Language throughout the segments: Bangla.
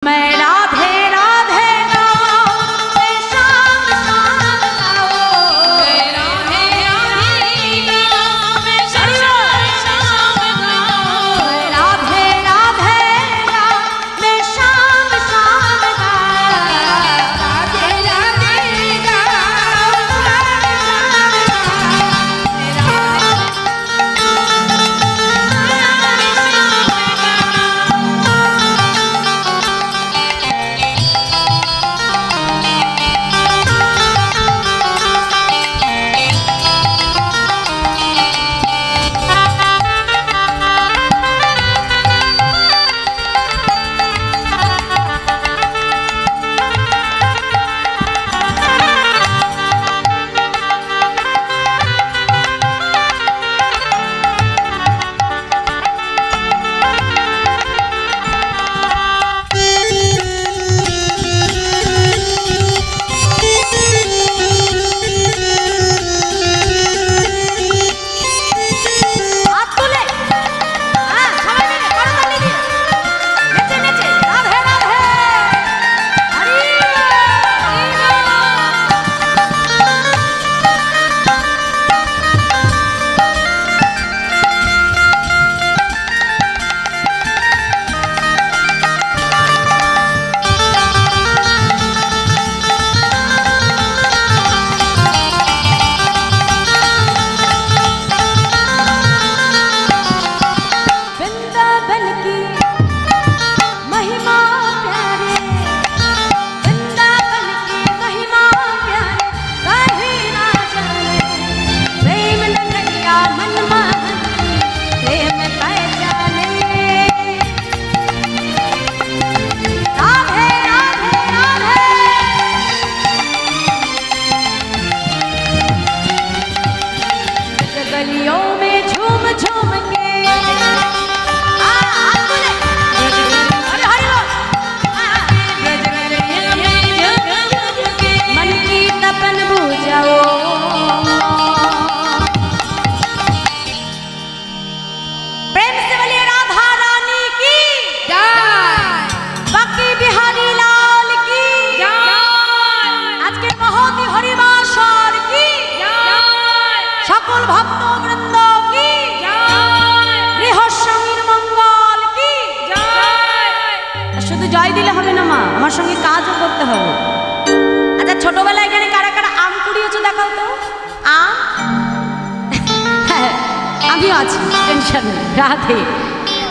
मैं राधे राधे गाऊं, मैं शाम शाम गाऊं, मैं राधे राधे गाऊं, मैं शाम शाम गाऊं, मैं राधे राधे गाऊं, मैं शाम शाम गाऊं, राधे राधे गाऊं, জয় দিলে হবে না মা, আমার সঙ্গে কাজও করতে হবে। আচ্ছা, ছোটবেলায় এখানে কারা কারা আম কুড়িয়েছো দেখাও তো। আম হ্যাঁ, আমিও আছি, টেনশন নেই। রাধে।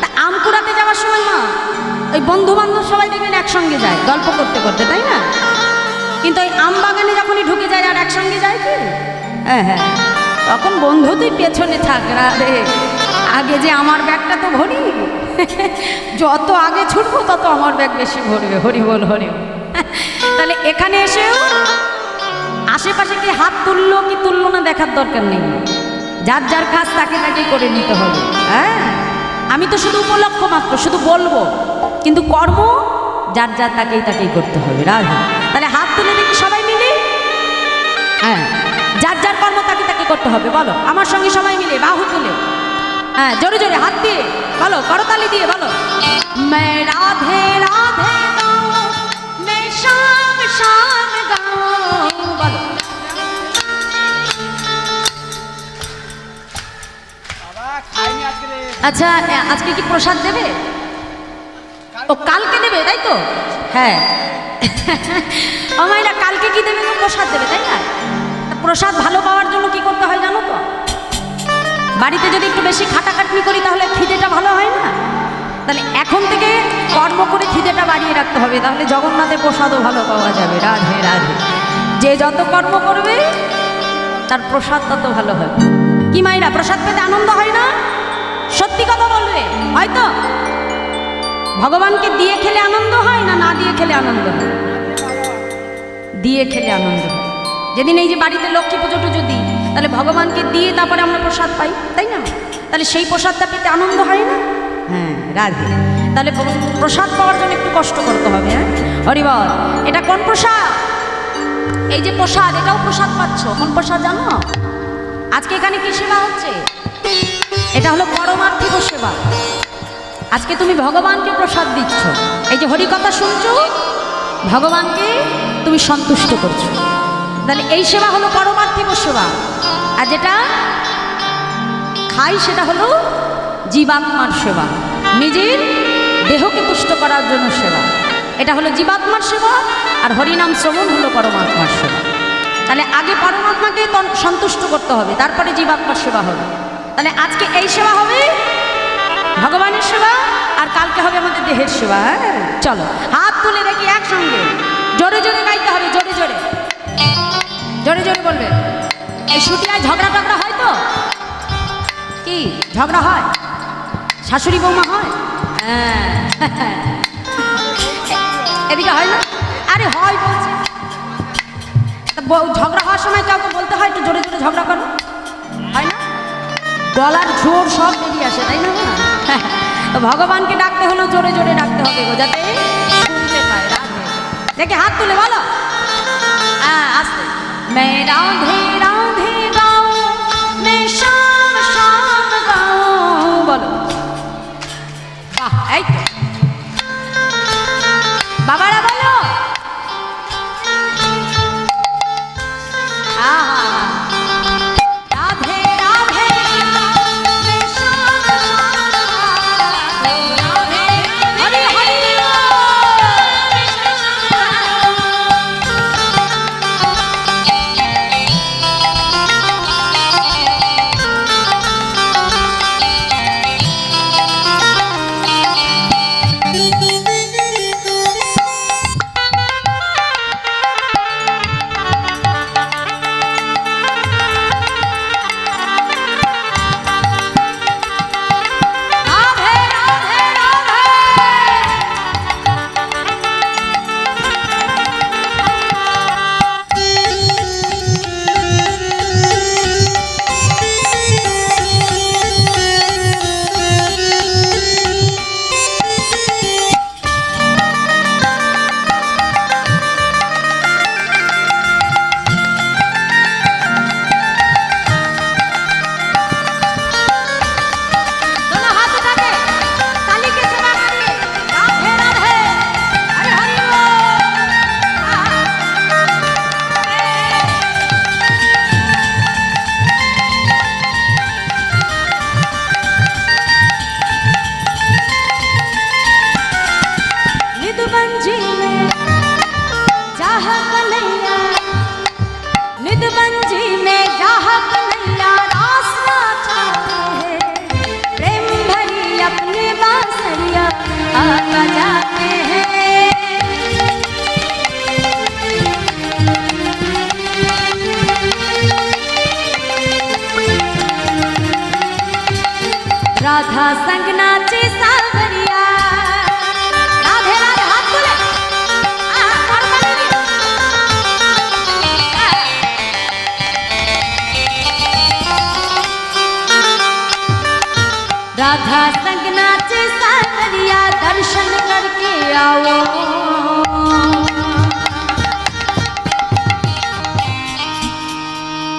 তা আম কুড়াতে যাওয়ার সময় মা ওই বন্ধু বান্ধব সবাই দেখবেন একসঙ্গে যায় গল্প করতে করতে, তাই না? কিন্তু ওই আম বাগানে যখনই ঢুকে যায় আর একসঙ্গে যায় কি? হ্যাঁ হ্যাঁ, তখন বন্ধু তুই পেছনে থাক। রাধে। আগে যে আমার ব্যাগটা তো ভরি, যত আগে ছুটবো তত আমার ব্যাগ বেশি ভরবে। হরি বল, হরি বল। তাহলে এখানে এসেও আশেপাশে কি হাত তুললো কি তুললো না দেখার দরকার নেই। যার যার কাজ তাকে তাকে করে নিতে হবে। হ্যাঁ, আমি তো শুধু উপলক্ষ মাত্র, শুধু বলবো, কিন্তু কর্ম যার যার তাকেই তাকেই করতে হবে। রাধে। তাহলে হাত তুলে দেখি সবাই মিলে। হ্যাঁ, যার যার কর্ম তাকে তাকে করতে হবে। বলো আমার সঙ্গে সবাই মিলে বাহু তুলে, হ্যাঁ জোরে জোরে হাত দিয়ে বলো, করতালি দিয়ে বলো, मैं राधे राधे गाऊं, मैं शाम शाम गाऊं। বলো। আচ্ছা, আজকে কি প্রসাদ দেবে? ও কালকে দেবে, তাই তো? হ্যাঁ। ও মাইরা, কালকে কি দেবে? তো প্রসাদ দেবে, তাই না? প্রসাদ ভালো পাওয়ার জন্য কি করতে হয় জানো তো? বাড়িতে যদি একটু বেশি খাটাখাটনি করি তাহলে খিদেটা ভালো হয় না। তাহলে এখন থেকে কর্ম করে খিদেটা বাড়িয়ে রাখতে হবে, তাহলে জগন্নাথের প্রসাদও ভালো পাওয়া যাবে। রাধে রাধে। যে যত কর্ম করবে তার প্রসাদ তত ভালো হবে। কি মাইরা, প্রসাদ পেতে আনন্দ হয় না? সত্যি কথা বলবে। হয়তো ভগবানকে দিয়ে খেলে আনন্দ হয় না, না দিয়ে খেলে আনন্দ হয়? দিয়ে খেলে আনন্দ হয়। যেদিন এই যে বাড়িতে লক্ষ্মী পুজো টুজো দিই, তাহলে ভগবানকে দিয়ে তারপরে আমরা প্রসাদ পাই, তাই না? তাহলে সেই প্রসাদটা পেতে আনন্দ হয় না? হ্যাঁ, রাধে। তাহলে প্রসাদ পাওয়ার জন্য একটু কষ্ট করতে হবে। হ্যাঁ, হরিবল। এটা কোন প্রসাদ? এই যে প্রসাদ, এটাও প্রসাদ পাচ্ছ। কোন প্রসাদ জানো? আজকে এখানে কি সেবা হচ্ছে? এটা হলো পরমার্থিক সেবা। আজকে তুমি ভগবানকে প্রসাদ দিচ্ছ, এই যে হরিকথা শুনছো, ভগবানকে তুমি সন্তুষ্ট করছো। তাহলে এই সেবা হলো পরমার্থিক সেবা। আর যেটা খাই সেটা হলো জীবাত্মার সেবা, নিজের দেহকে তুষ্ট করার জন্য সেবা। এটা হলো জীবাত্মার সেবা, আর হরিনাম শ্রবণ হলো পরমাত্মার সেবা। তাহলে আগে পরমাত্মাকে সন্তুষ্ট করতে হবে, তারপরে জীবাত্মার সেবা হবে। তাহলে আজকে এই সেবা হবে ভগবানের সেবা, আর কালকে হবে আমাদের দেহের সেবা। হ্যাঁ, চলো হাত তুলে দেখি একসঙ্গে, জোরে জোরে গাইতে হবে, জোরে জোরে জোরে জোরে বলবে। এই ছুটিয়ায় ঝগড়া টগড়া হয় তো? কি ঝগড়া হয়? শাশুড়ি বৌমা হয়? হ্যাঁ, এদিকে হয় না? আরে হয় বলছি। ঝগড়া হওয়ার সময় কাউকে বলতে হয় একটু জোরে জোরে ঝগড়া করো, হয় না? গলার ঝোর সব বেরিয়ে আসে, তাই না? তো ভগবানকে ডাকতে হলো জোরে জোরে ডাকতে হবে গো, যাতে শুনতে পায়। রাধে দেখে হাত তুলে বলো, হ্যাঁ আসতে, मैं राधे राधे गाऊं, मैं शाम शाम गाऊं, बोलो वाह। এই তো বাবারা বলো, রাধে রাধে मैं शाम शाम गाऊं, हरि हरि राधा संग नाचे सावरिया, राधे राधे हाथ बोले, राधा संग नाचे सावरिया, दर्शन करके आओ।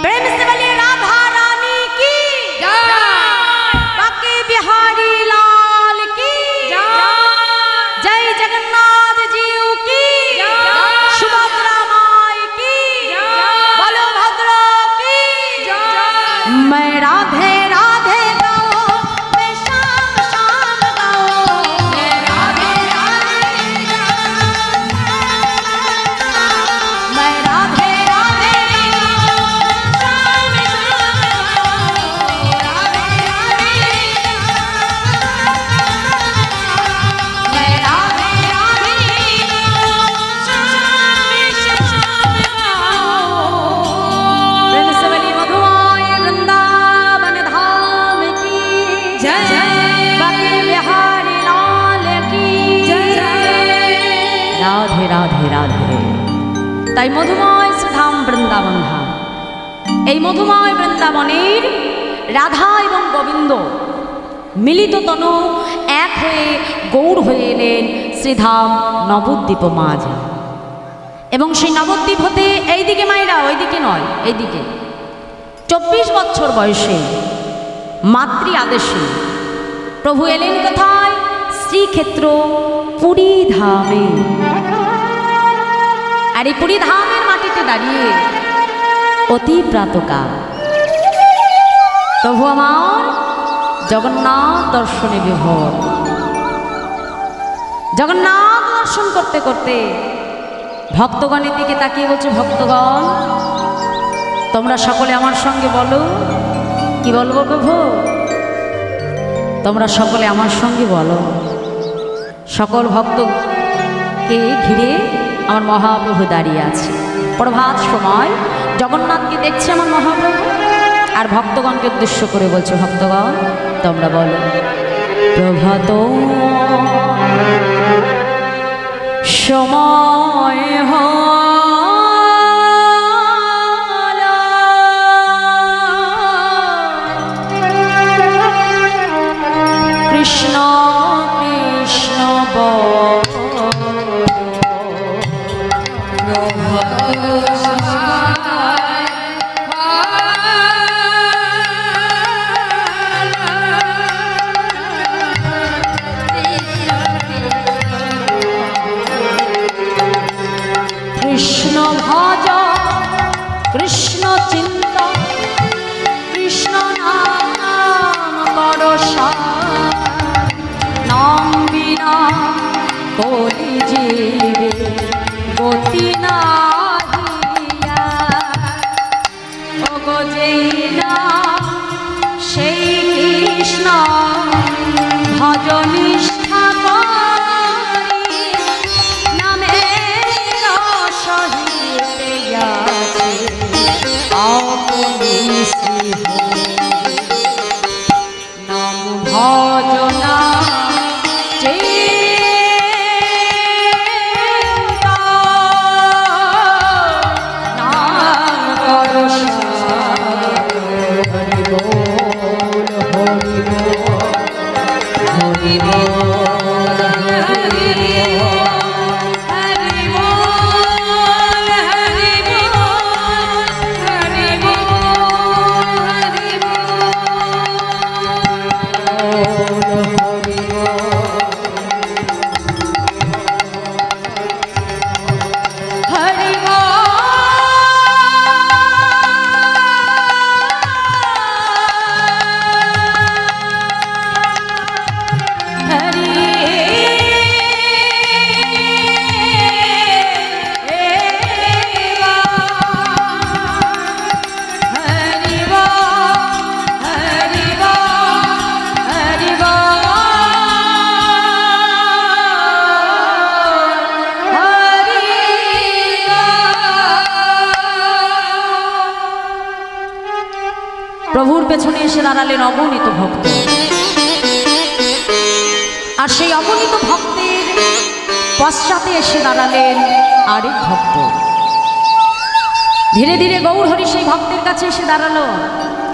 प्रेम से बोलिए राधा रानी की जय, बाकी बिहारी लाल की जय, जय जगन्नाथ जीव की जय, सुभद्रा माई की जय, बलभद्र की जय। मैं राधे राधे गाऊं, मैं शाम शाम गाऊं, मैं राधे राधे गाऊं, मैं राधे राधे गाऊं, शाम शाम गाऊं, राधे राधे गाऊं, मैं राधे राधे गाऊं, शाम शाम गाऊं। प्रेम से बोलिए मधुआए वृंदावन धाम की जय, बाकी बिहारी लाल की जय। राधे राधे राधे। তাই মধুময় সুধাম বৃন্দাবন ধাম, এই মধুময় বৃন্দাবনের রাধা এবং গোবিন্দ মিলিত তনু এক হয়ে গৌর হয়ে এলেন শ্রীধাম নবদ্বীপ মাঝে। এবং সেই নবদ্বীপ হতে এইদিকে মায়েরা, ওইদিকে নয়, এইদিকে 24 বছর বয়সে মাতৃ আদেশে প্রভু এলেন কোথায়? শ্রীক্ষেত্র পুরী ধামে। আর এই পুরী ধামের মাটিতে দাঁড়িয়ে অতি প্রাতকাল প্রভু আমার জগন্নাথ দর্শনে বিভোর। জগন্নাথ দর্শন করতে করতে ভক্তগণের দিকে তাকিয়ে বলছে, ভক্তগণ তোমরা সকলে আমার সঙ্গে বলো। কি বলবো প্রভু? তোমরা সকলে আমার সঙ্গে বলো। সকল ভক্তকে ঘিরে আমার মহাপ্রভু দাঁড়িয়ে আছে। প্রভাত সময় জগন্নাথকে দেখছে আমার মহাপ্রভু, আর ভক্তগণকে উদ্দেশ্য করে বলছে, ভক্তগণ তোমরা বলো। প্রভাত সময় কৃষ্ণ কৃষ্ণ কৃষ্ণ ভজ কৃষ্ণ চিন্তা কৃষ্ণ নাম কর নাম বিনা কলি জীবে গতি নাহিয়া। ওগো যেই না সেই কৃষ্ণ ভজ নিষ্ঠা করি নামের সহিতে আছে আপনি শ্রী নাম ভজনা প্রভুর পেছনে এসে দাঁড়ালেন অগণিত ভক্ত। আর সেই অগণিত ভক্তের পশ্চাতে এসে দাঁড়ালেন আরেক ভক্ত। ধীরে ধীরে গৌরহরি সেই ভক্তের কাছে এসে দাঁড়ালো।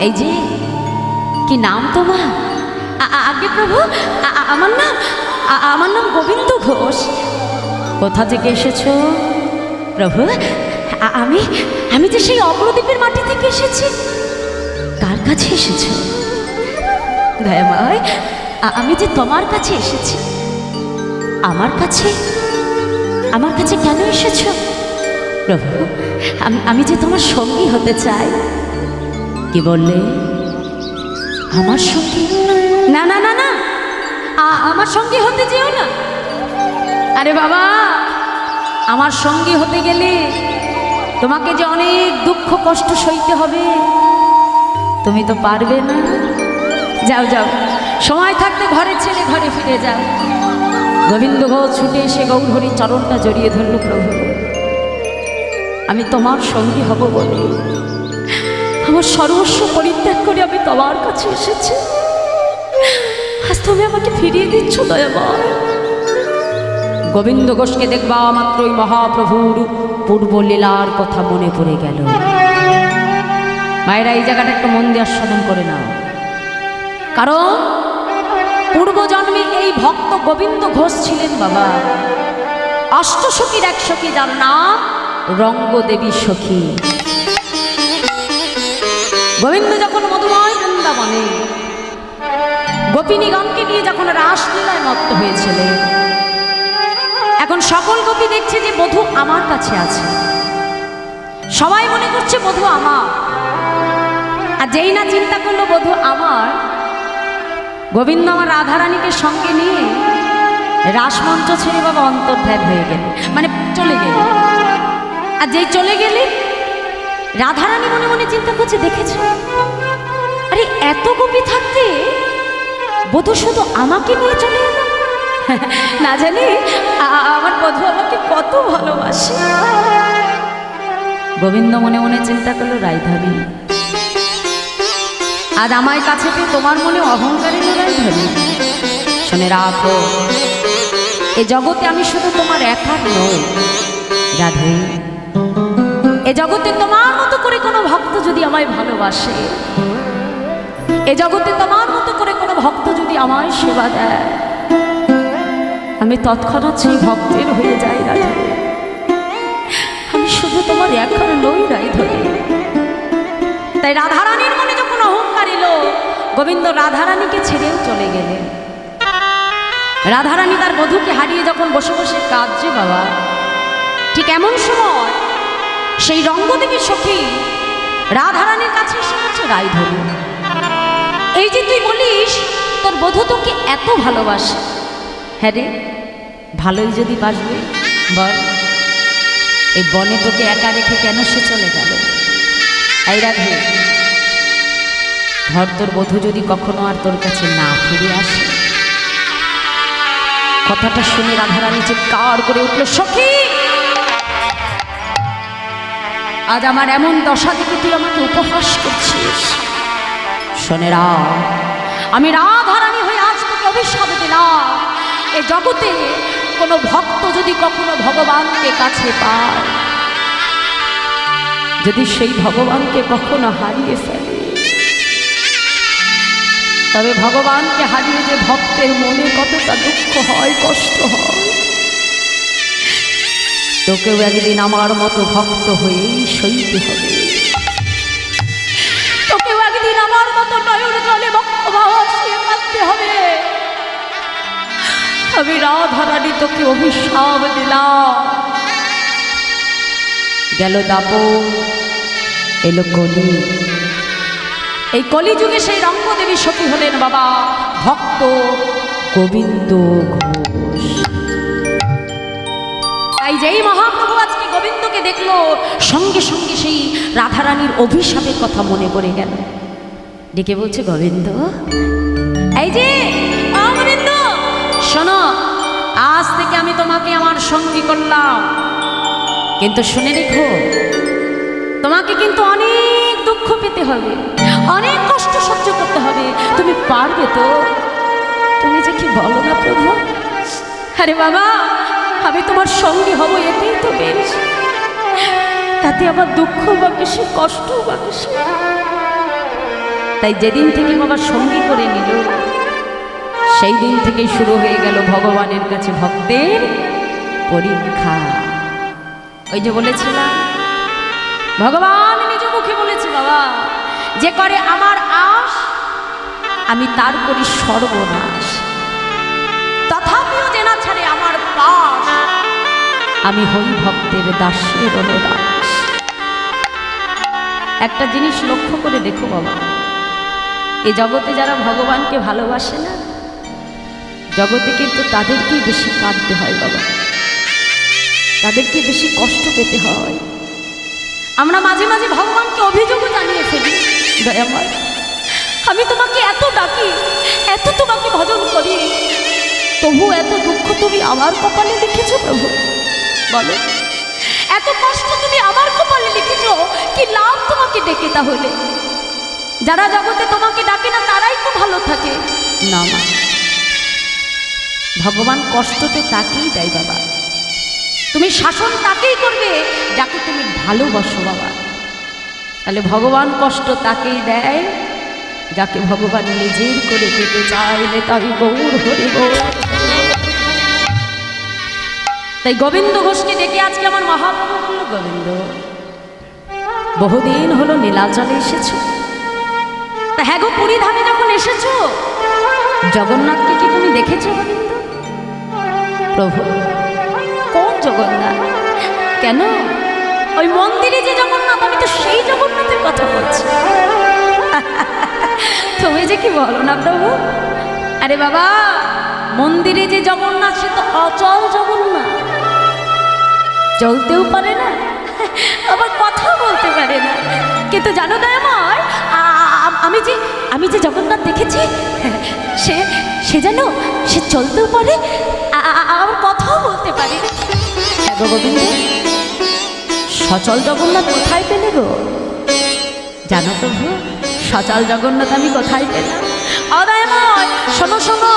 এই যে কি নাম তোমার? আগে প্রভু আমার নাম গোবিন্দ ঘোষ। কোথা থেকে এসেছো প্রভু? আমি যে সেই অগ্রদ্বীপের মাটি থেকে এসেছি। কার কাছে এসেছো? দয়াময়, আমি যে তোমার কাছে এসেছি। আমার কাছে কেন এসেছো প্রভু? আমি যে তোমার সঙ্গী হতে চাই। কি বললে? আমার সঙ্গী? না না না না, আমার সঙ্গী হতে যেও না। আরে বাবা, আমার সঙ্গী হতে গেলে তোমাকে যে অনেক দুঃখ কষ্ট সইতে হবে, তুমি তো পারবে না। যাও যাও, সময় থাকতে ঘরে ছেড়ে ঘরে ফিরে যাও। গোবিন্দ ঘোষ ছুটে এসে গৌরহরির চরণটা জড়িয়ে ধরল। প্রভু, আমি তোমার সঙ্গী হব বলে আমার সর্বস্ব পরিত্যাগ করে আমি তোমার কাছে এসেছি। আজ তুমি আমাকে ফিরিয়ে দিচ্ছ দয়াময়। গোবিন্দ ঘোষকে দেখবা মাত্রই মহাপ্রভুর পূর্ব লীলার কথা মনে পড়ে গেল। মায়েরা এই জায়গাটা একটু মন দিয়ে আস্বাদন করে নাও, কারণ পূর্বজন্মে এই ভক্ত গোবিন্দ ঘোষ ছিলেন বাবা অষ্টসখীর এক সখী, যার নাম রঙ্গদেবী সখী। গোবিন্দ যখন মধুময় বৃন্দাবনে গোপিনীগণকে নিয়ে যখন রাসলীলায় মত্ত হয়েছিলেন, এখন সকল গোপী দেখছে যে বধূ আমার কাছে আছে, সবাই মনে করছে বধূ আমার। আর যেই না চিন্তা করলো বধূ আমার, গোবিন্দ আমার রাধারানীকে সঙ্গে নিয়ে রাসমঞ্চ ছেড়ে বাবা অন্তর্ধান হয়ে গেল, মানে চলে গেল। আর যেই চলে গেলে রাধারানী মনে মনে চিন্তা করছে, দেখেছো আরে এত গোপী থাকতে বধূ শুধু আমাকে নিয়ে চলে এলো, না জানি আমার বধূ আমাকে কত ভালোবাসে। গোবিন্দ মনে মনে চিন্তা করলো, রাইধাবী আজ আমায় কাছে পেয়ে তোমার মনে অহংকারী রাইধাবী, শুনে রাখো এ জগতে আমি শুধু তোমার একার নই রাধে, এ জগতে তোমার মতো করে কোনো ভক্ত যদি আমায় ভালোবাসে, এ জগতে তোমার মতো করে কোনো ভক্ত যদি আমায় সেবা দেয়, আমি তৎক্ষণাৎ সেই ভক্তের হয়ে যাই রাধে, আমি শুধু তোমার একার নই রাধে। তাই রাধারানীর মনে যখন অহংকার এলো, গোবিন্দ রাধারানীকে ছেড়েও চলে গেলেন। রাধারানী তার বধূকে হারিয়ে যখন বসে বসে কাঁদছে বাবা, ঠিক এমন সময় সেই রঙ্গদেবী সখী রাধারানীর কাছে এসে বলছে, রাইধবী এই যে তুই বলিস তোর বধূ তোকে এত ভালোবাসে, হ্যাঁ রে ভালোই যদি বাসবে বল, এই বনে তোকে একা রেখে কেন সে চলে গেল? এই রাধে ধর তোর বধূ যদি কখনো আর তোর কাছে না ফিরে আসে। কথাটা শুনে রাধারানী চিৎকার করে উঠল, সখী আজ আমার এমন দশা দেখে তুই আমাকে উপহাস করছিস, শোনে রা আমি রাধারানী হয়ে আজ তোকে অভিশাপ দিলাম, এ জগতে কোনো ভক্ত যদি কখনো ভগবানকে কাছে পায়, যদি সেই ভগবানকে কখনো হারিয়ে ফেলে, তবে ভগবানকে হারিয়ে যে ভক্তের মনে কতটা দুঃখ হয়, কষ্ট হয়, তোকেও একদিন আমার মতো ভক্ত হয়েই সইতে হবে, তোকেও একদিন আমার মতো নয়ন জলে বক্ষ ভাসিয়ে কাঁদতে হবে। আমি রাধারানী তোকে অভিশাপ দিলাম, গেল দাপর এলো কলি, এই কলিযুগে সেই রঙ্গদেবী সখী হলেন বাবা ভক্ত গোবিন্দ ঘোষ। তাই যেই মহাপ্রভু আজকে গোবিন্দকে দেখলো, সঙ্গে সঙ্গে সেই রাধারানীর অভিশাপের কথা মনে পড়ে গেল, ডেকে বলছে, গোবিন্দ এই যে গোবিন্দ শোনো, আজ থেকে আমি তোমাকে আমার সঙ্গী করলাম, কিন্তু শুনে রেখো তোমাকে কিন্তু অনেক দুঃখ পেতে হবে, অনেক কষ্ট সহ্য করতে হবে, তুমি পারবে তো? তুমি যে কি বলো না প্রভু, আরে বাবা আমি তোমার সঙ্গী হব এতেই তো বেশ, তাতে আমার দুঃখ বা কিসে কষ্ট বা কিসে। তাই যেদিন থেকে বাবা সঙ্গী করে নিল, সেই দিন থেকেই শুরু হয়ে গেল ভগবানের কাছে ভক্তের পরীক্ষা। ওই যে বলেছিলাম ভগবান নিজ মুখে বলেছে, বাবা যে করে আমার আশ আমি তার করি সর্বনাশ, তথাপিও যে না ছাড়ে আমার পাশ আমি হই ভক্তের দাসের দাস। একটা জিনিস লক্ষ্য করে দেখো বাবা, এই জগতে যারা ভগবানকে ভালোবাসে না, জগতে কিন্তু তাদেরকেই বেশি কাঁদতে হয় বাবা, তাদেরকে বেশি কষ্ট পেতে হয়। আমরা মাঝে মাঝে ভগবানকে অভিযোগও জানিয়ে ফেলি, দয়াময় আমি তোমাকে এত ডাকি, এত তোমাকে ভজন করি, তবু এত দুঃখ তুমি আমার কপালে লিখেছ প্রভু, বলো এত কষ্ট তুমি আমার কপালে লিখেছ, কি লাভ তোমাকে ডেকে? তাহলে যারা জগতে তোমাকে ডাকে না তারাই তো ভালো থাকে না? ভগবান কষ্ট তো তাকেই দেয় বাবা, তুমি শাসন তাকেই করবে যাকে তুমি ভালোবাসো বাবা। তাহলে ভগবান কষ্ট তাকেই দেয় যাকে ভগবান নিজের করে পেতে চাইলে, তাই গৌর হরি গৌর। তাই গোবিন্দ ঘোষকে ডেকে আজকে আমার মহাপ্রভু বলল, গোবিন্দ বহুদিন হলো নীলাচলে এসেছো, তা হ্যাঁ গো পুরী ধামে যখন এসেছো জগন্নাথকে কি তুমি দেখেছো বলেন তো? প্রভু, কোন জগন্নাথ? কেন? ওই মন্দিরে যে জগন্নাথ, আমি তো সেই জগন্নাথের কথা বলছি। তুমি যে কি বলো না প্রভু। আরে বাবা, মন্দিরে যে জগন্নাথ সে তো অচল জগন্নাথ, চলতেও পারে না, আবার কথা বলতে পারে না। কিন্তু জানো দয়াময়, আমি যে জগন্নাথ দেখেছি, সে সে জানো, সে চলতেও পারে, আবার কথাও বলতে পারে। হ্যাঁ গো গোবিন্দ, সচল জগন্নাথ কোথায় পেলে গো? জানো প্রভু, সচল জগন্নাথ আমি কোথায় পেলাম? অদয়ময় শোনো শোনো,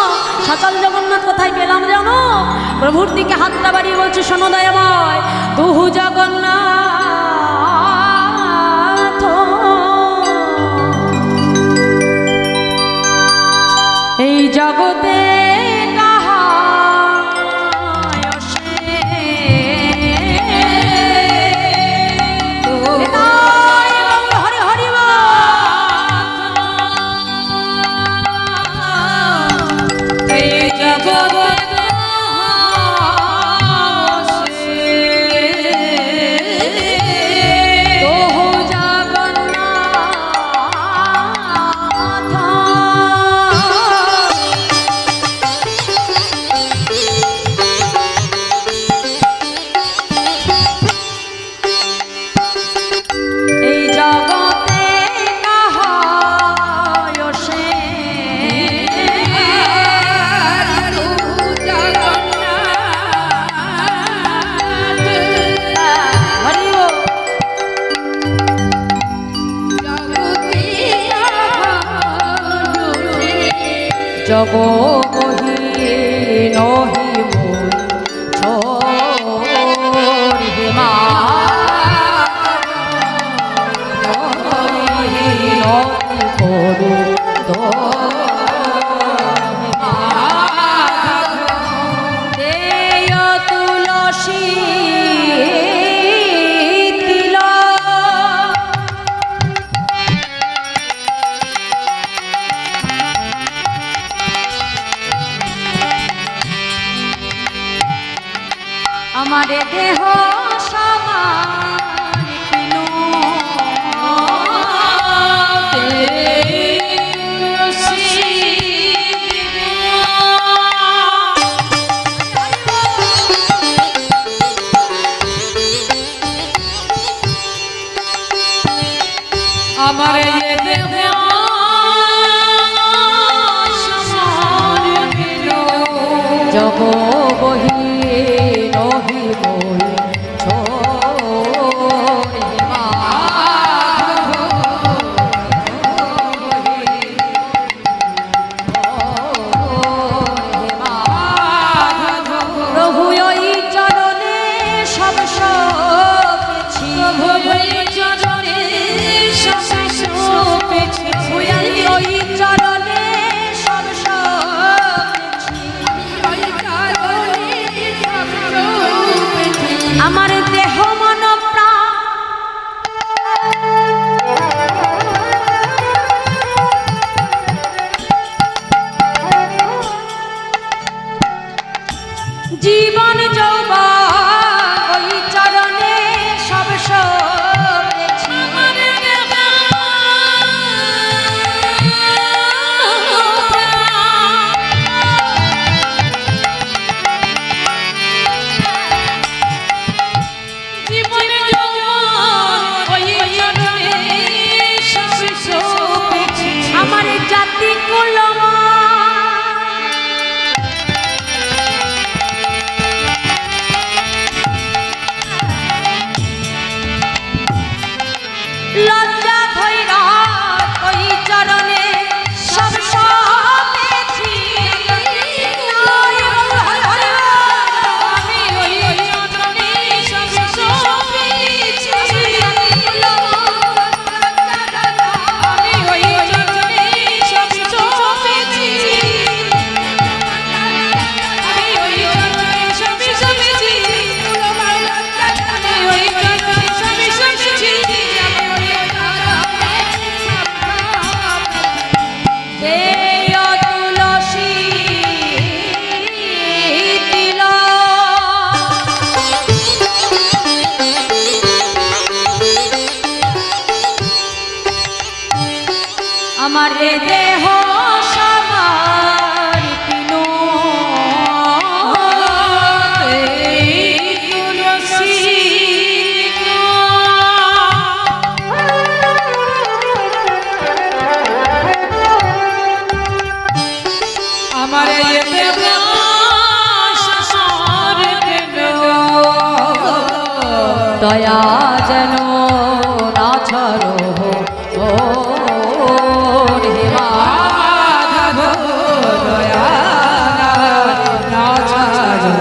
সচল জগন্নাথ কোথায় পেলাম জানো? প্রভুর দিকে হাতটা বাড়িয়ে বলছে, শোনো দয়াময়, তুহু জগন্নাথ এই জগতে জগ বহি নহি মোর ছোড়ি মা নহি করু দো দেয় তুলসী আমারে দেহ সমালিল আমারে দেহ সমালিল জগ বহি আমার দেহ মন প্রাণ জীবন যৌবন ওই চরণে সব সপেছি। আমার এ দেহ সমর্পিত আমার এ দেহ সমর্পিত দয়া যেন না ছাড়ো ও হে মাধব দয়া না ছাড়ো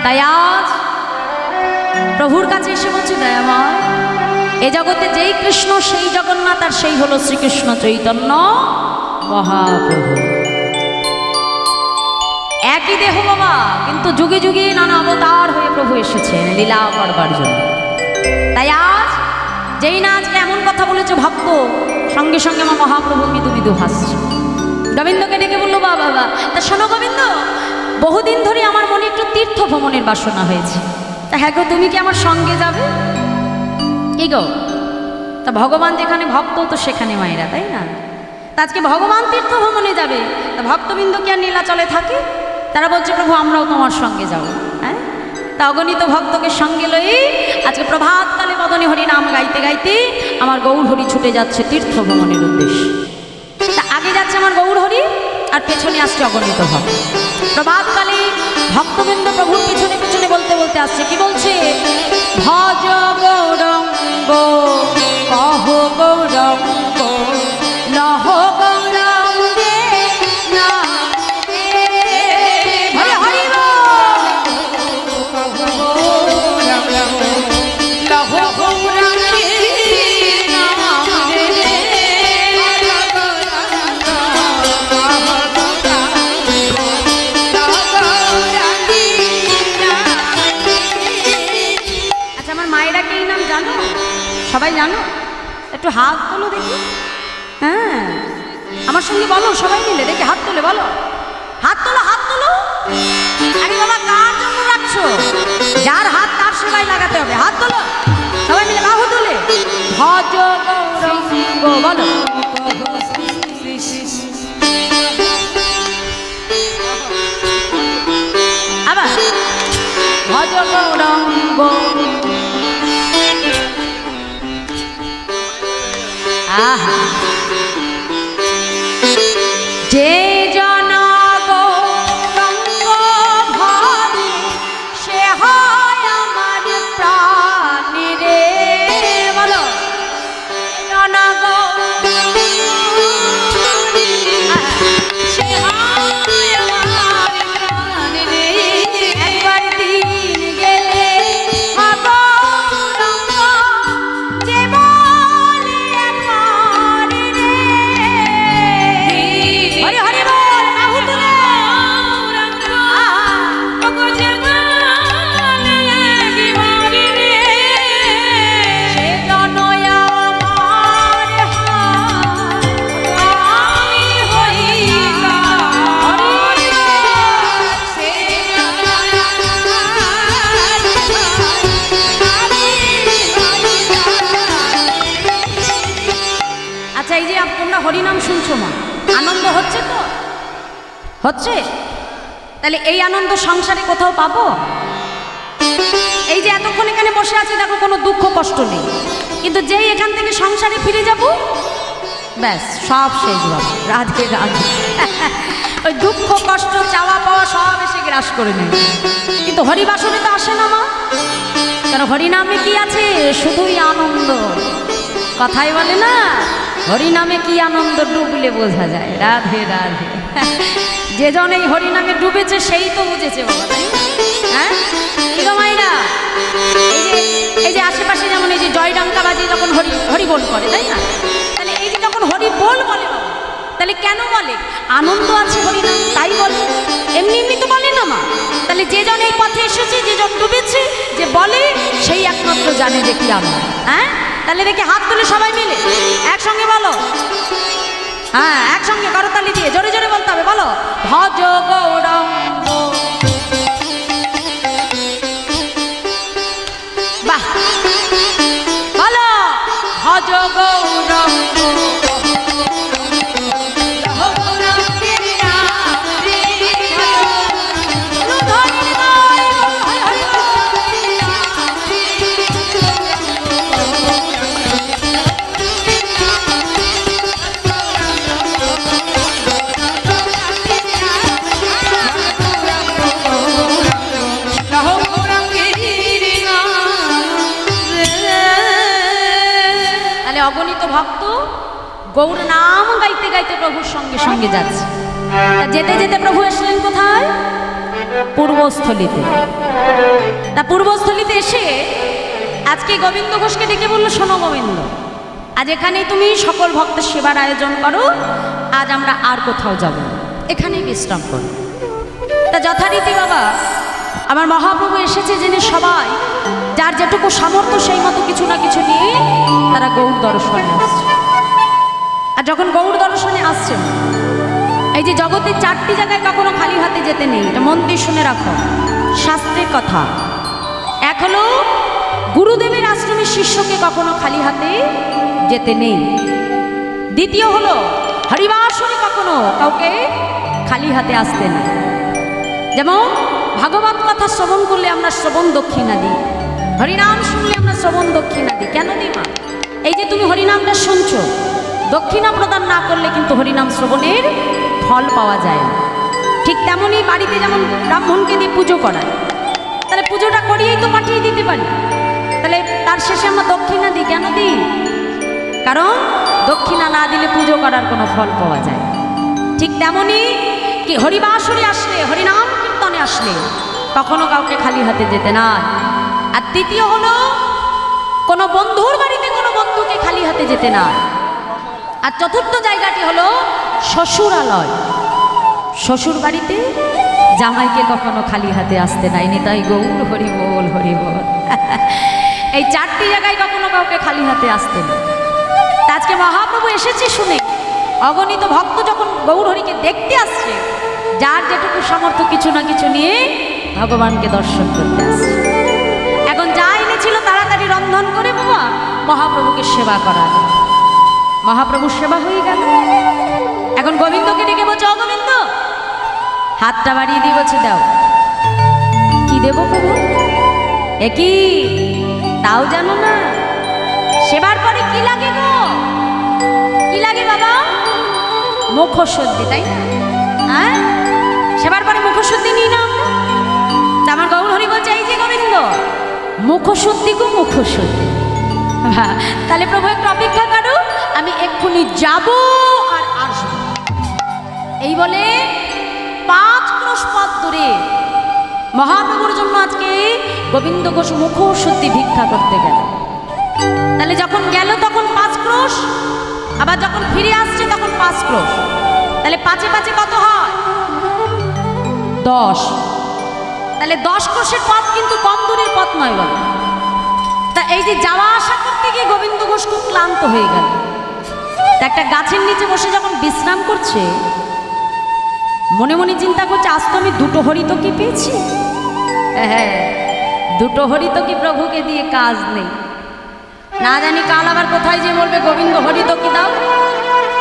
তাই আজ প্রভুর কাছে এসে বলছি দয়াময় এ জগতে যেই কৃষ্ণ সেই জগন্নাথ আর সেই হলো শ্রীকৃষ্ণ চৈতন্য মহাপ্রভু। একই দেহ বাবা, কিন্তু যুগে যুগে নানা অবতার হয়ে প্রভু এসেছেন লীলা করবার জন্য। তাই আজ যেই না আজকে এমন কথা বলেছে ভক্ত, সঙ্গে সঙ্গে আমার মহাপ্রভু মৃদু মৃদু হাসছে। গোবিন্দকে ডেকে বললো বাবা বাবা, তা শোনো গোবিন্দ, বহুদিন ধরে আমার মনে একটু তীর্থ ভ্রমণের বাসনা হয়েছে। তা হ্যাঁ গো, তুমি কি আমার সঙ্গে যাবে? কি গো, তা ভগবান যেখানে ভক্ত তো সেখানে মায়েরা, তাই না? তা আজকে ভগবান তীর্থ ভ্রমণে যাবে, তা ভক্তবৃন্দ কি আর নীলাচলে থাকে? তারা বলছে প্রভু আমরাও তোমার সঙ্গে যাব। হ্যাঁ, তা অগণিত ভক্তকে সঙ্গে লই আজকে প্রভাতকালে বদনে হরি নাম গাইতে গাইতে আমার গৌর হরি ছুটে যাচ্ছে তীর্থ ভ্রমণের উদ্দেশ্যে। তা আগে যাচ্ছে আমার গৌর হরি, আর পেছনে আসছে অগণিত ভক্ত। প্রভাতকালে ভক্তবৃন্দ প্রভুর পেছনে পেছনে বলতে বলতে আসছে, কি বলছে? ভজ গৌরঙ্গ কহ গৌরঙ্গ লহ গৌরঙ্গে না হরি হরি লহ গৌরঙ্গে সবাই জানো? একটু হাত তোলো দেখি। হ্যাঁ, আমার সঙ্গে বলো সবাই মিলে, দেখি হাত তোলে বলো, হাত তোলো হাত তোলো। আরে বাবা, কার জন্য রাখছো? যার হাত তার সেবাই লাগাতে হবে। হাত তোলো সবাই মিলে, বাহু তোলে। ভজ গৌরঙ্গ বলো। আবার ভজ গৌরঙ্গ যে জন গৌরঙ্গ ভজে সে হয় আমার প্রাণ রে বলো। জন সে হয় আমার প্রাণ রে, একবার দিন গেলে গৌরঙ্গ যে বলে আমার রে। হরি হরি বল, বাহু তুলে। সে জনয় আমার আমি হই আচ্ছা, এই যে তোমরা হরিনাম শুনছো মা, আনন্দ হচ্ছে তো? হচ্ছে? তাহলে এই আনন্দ সংসারে কোথাও পাবো? এই যে এতক্ষণ এখানে বসে আছে দেখো, কোনো দুঃখ কষ্ট নেই, কিন্তু যেই এখান থেকে সংসারে ফিরে যাব, ব্যাস সব শেষ বাবা। রাধে রাধে। ওই দুঃখ কষ্ট চাওয়া পাওয়া সব এসে গ্রাস করে নেয়, কিন্তু হরিবাসনে তো আসে না মা। কারণ হরিনামে কি আছে? শুধুই আনন্দ। কথাই বলে না, হরিনামে কি আনন্দ ডুবলে বোঝা যায়। রাধে রাধে। যে জন এই হরিনামে ডুবেছে সেই তো বুঝেছে বাবা, তাই না? হ্যাঁ, কি গো মাইরা, এই যে আশেপাশে যেমন এই যে জয়ডঙ্কা বাজে যখন হরি হরি বল করে, তাই না? তাহলে এই যে যখন হরি বল বলে বাবা, তাহলে কেন বলে? আনন্দ আছে হরিনাম, তাই বলে। এমনি এমনি তো বলে না মা। তাহলে যে জন এই পথে এসেছে, যে জন ডুবেছে, যে বলে, সেই একমাত্র জানে যে কি আনন্দ। হ্যাঁ, তাহলে দেখি হাত তুলে সবাই মিলে একসঙ্গে বলো। হ্যাঁ, একসঙ্গে করতালি দিয়ে জোরে জোরে বলতে হবে। বলো, ভজ গৌরঙ্গ গৌর নাম গাইতে গাইতে প্রভুর সঙ্গে সঙ্গে যাচ্ছে। তা যেতে যেতে প্রভু এসলেন কোথায়? পূর্বস্থলীতে। তা পূর্বস্থলীতে এসে আজকে গোবিন্দ ঘোষকে ডেকে বললো, শোনো গোবিন্দ, আজ এখানেই তুমি সকল ভক্তের সেবার আয়োজন করো, আজ আমরা আর কোথাও যাব না, এখানেই বিশ্রাম করো। তা যথারীতি বাবা আমার মহাপ্রভু এসেছে জেনে সবাই যার যেটুকু সামর্থ্য সেই মতো কিছু না কিছু নিয়ে তারা গৌর দর্শনে আসছে। আর যখন গৌর দর্শনে আসছেন, এই যে জগতের 4টি জায়গায় কখনো খালি হাতে যেতে নেই, এটা মন দিয়ে শুনে রাখো, শাস্ত্রের কথা। এক হলো গুরুদেবের আশ্রমের শিষ্যকে কখনো খালি হাতে যেতে নেই। দ্বিতীয় হলো হরিবাসরে কখনো কাউকে খালি হাতে আসতে না। যেমন ভাগবত কথা শ্রবণ করলে আমরা শ্রবণ দক্ষিণা দিই, হরিনাম শুনলে আমরা শ্রবণ দক্ষিণা দিই। কেন দিই মা? এই যে তুমি হরিনামটা শুনছো, দক্ষিণা প্রদান না করলে কিন্তু হরিনাম শ্রবণের ফল পাওয়া যায় না। ঠিক তেমনই বাড়িতে যেমন ব্রাহ্মণকে দিয়ে পুজো করায়, তাহলে পুজোটা করিয়েই তো পাঠিয়ে দিতে পারি, তাহলে তার শেষে আমরা দক্ষিণা দিই। কেন দিই? কারণ দক্ষিণা না দিলে পুজো করার কোনো ফল পাওয়া যায়। ঠিক তেমনই কি হরিবাসরে আসলে, হরিনাম কীর্তনে আসলে কখনো কাউকে খালি হাতে যেতে না। আর তৃতীয় হলো কোনো বন্ধুর বাড়িতে কোনো বন্ধুকে খালি হাতে যেতে না। আর চতুর্থ জায়গাটি হলো শ্বশুরালয়, শ্বশুর বাড়িতে জামাইকে কখনো খালি হাতে আসতে নাই। নিতাই গৌর হরি বল হরি বল। এই 4টি জায়গায় কখনো কাউকে খালি হাতে আসতে না। তা আজকে মহাপ্রভু এসেছে শুনে অগণিত ভক্ত যখন গৌর হরিকে দেখতে আসছে, যার যেটুকু সামর্থ্য কিছু না কিছু নিয়ে ভগবানকে দর্শন করতে আসছে। এখন যা এনেছিল তাড়াতাড়ি রন্ধন করে বাবা মহাপ্রভুকে সেবা করা। মহাপ্রভুর সেবা হয়ে গেল। এখন গোবিন্দকে ডেকে বলছে, ও গোবিন্দ, হাতটা বাড়িয়ে দিয়ে বলছে, দাও। কি দেবো প্রভু? একই তাও জানো না? সেবার পরে কি লাগে গো? কি লাগে বাবা? মুখশুদ্ধি, তাই না? হ্যাঁ, সেবার পরে মুখশুদ্ধি নিই না আমরা? তা আমার গৌর হরি বলছে, এই যে গোবিন্দ, মুখশুদ্ধি গো মুখশুদ্ধি। তাহলে প্রভু একটু অপেক্ষা করো, আমি এক্ষুনি যাব আর আসবো। এই বলে 5 ক্রোশ পথ দূরে মহাপ্রভুর জন্য আজকে গোবিন্দ ঘোষ মুখশুদ্ধি ভিক্ষা করতে গেল। তাহলে যখন গেল তখন 5 ক্রোশ, আবার যখন ফিরে আসছে তখন 5 ক্রোশ। তাহলে 5-এ 5-এ কত হয়? 10। তাহলে 10 ক্রোশের পথ কিন্তু কম দূরের পথ নয় বলে। তা এই যে যাওয়া আসা করতে গিয়ে গোবিন্দ ঘোষ খুব ক্লান্ত হয়ে গেল। তা একটা গাছের নিচে বসে যখন বিশ্রাম করছে, মনে মনে চিন্তা করছে, আজ তো আমি 2টো হরিতকি পেয়েছি। হ্যাঁ, 2টো হরিতকি প্রভুকে দিয়ে কাজ নেই। না জানি কাল আবার কোথায় যে বলবে গোবিন্দ হরিতকি দাও,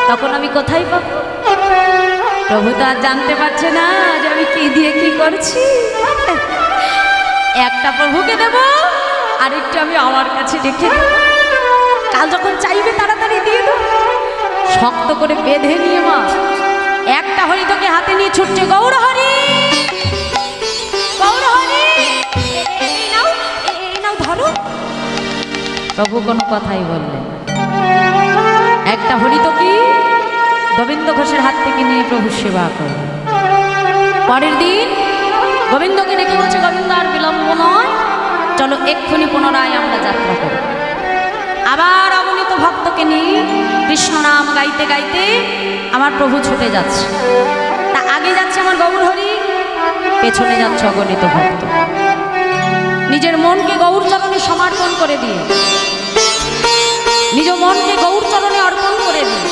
তখন আমি কোথায় পাবো? প্রভু তো আর জানতে পারছে না যে আমি কি দিয়ে কি করছি। একটা প্রভুকে দেব, আরেকটু আমি আমার কাছে রেখে দেব, কাল যখন চাইবে তাড়াতাড়ি দিয়ে দেব। শক্ত করে বেঁধে নিয়ে মা একটা হরিতকে হাতে নিয়ে ছুটছে, গৌর হরি, গৌর হরি, এই নাও, এই নাও ধরো। প্রভু কোনো কথাই বললেন। একটা হরিতকি গোবিন্দ ঘোষের হাত থেকে নিয়ে প্রভু সেবা করে। পরের দিন গোবিন্দকে ডেকে বলছে, গোবিন্দ আর বিলম্ব নয়, চলো এক্ষুনি পুনরায় আমরা যাত্রা করি। আবার অগণিত ভক্তকে নিয়ে কৃষ্ণ নাম গাইতে গাইতে আমার প্রভু ছুটে যাচ্ছে। তা আগে যাচ্ছে আমার গৌর হরি, পেছনে যাচ্ছে অগণিত ভক্ত। নিজের মনকে গৌর চরণে সমর্পণ করে দিয়ে, নিজ মনকে গৌর চরণে অর্পণ করে দিয়ে,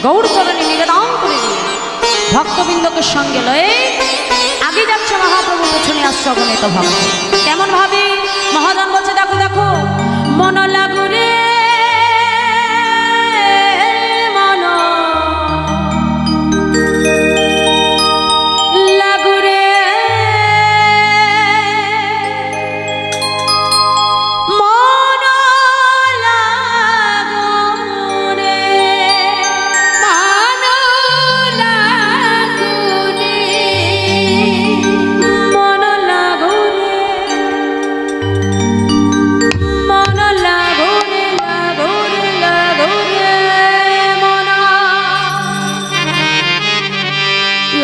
গৌর চরণে নিবেদন করে দিয়ে ভক্তবৃন্দকে সঙ্গে লয়ে আগে যাচ্ছে মহাপ্রভু, পেছনে আসছে অগণিত ভক্ত। কেমন ভাবে মহাজন বলছে, দেখো দেখো, মন লাগুরে মন লাগুরে, মন লাগুরে, মন লাগুরে, মন লাগুরে, মন লাগুরে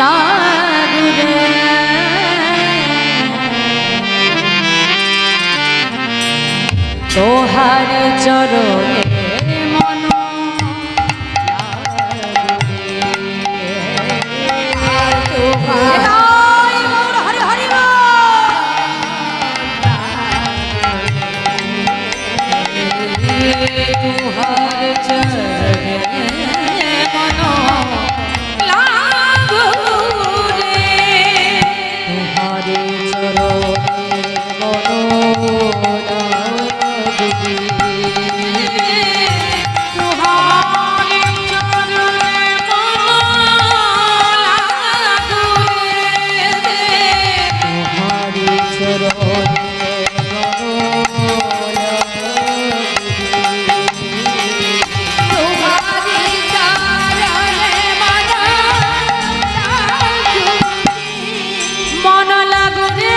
লাগু রে তোহার চরণে মন হরি হরি तुहार चरणे मनो लागू रे তোহারে চরণে মন तुहार चरणे मनो लागू रे তোহারে চরণে तुहारी चरणे মন লাগু রে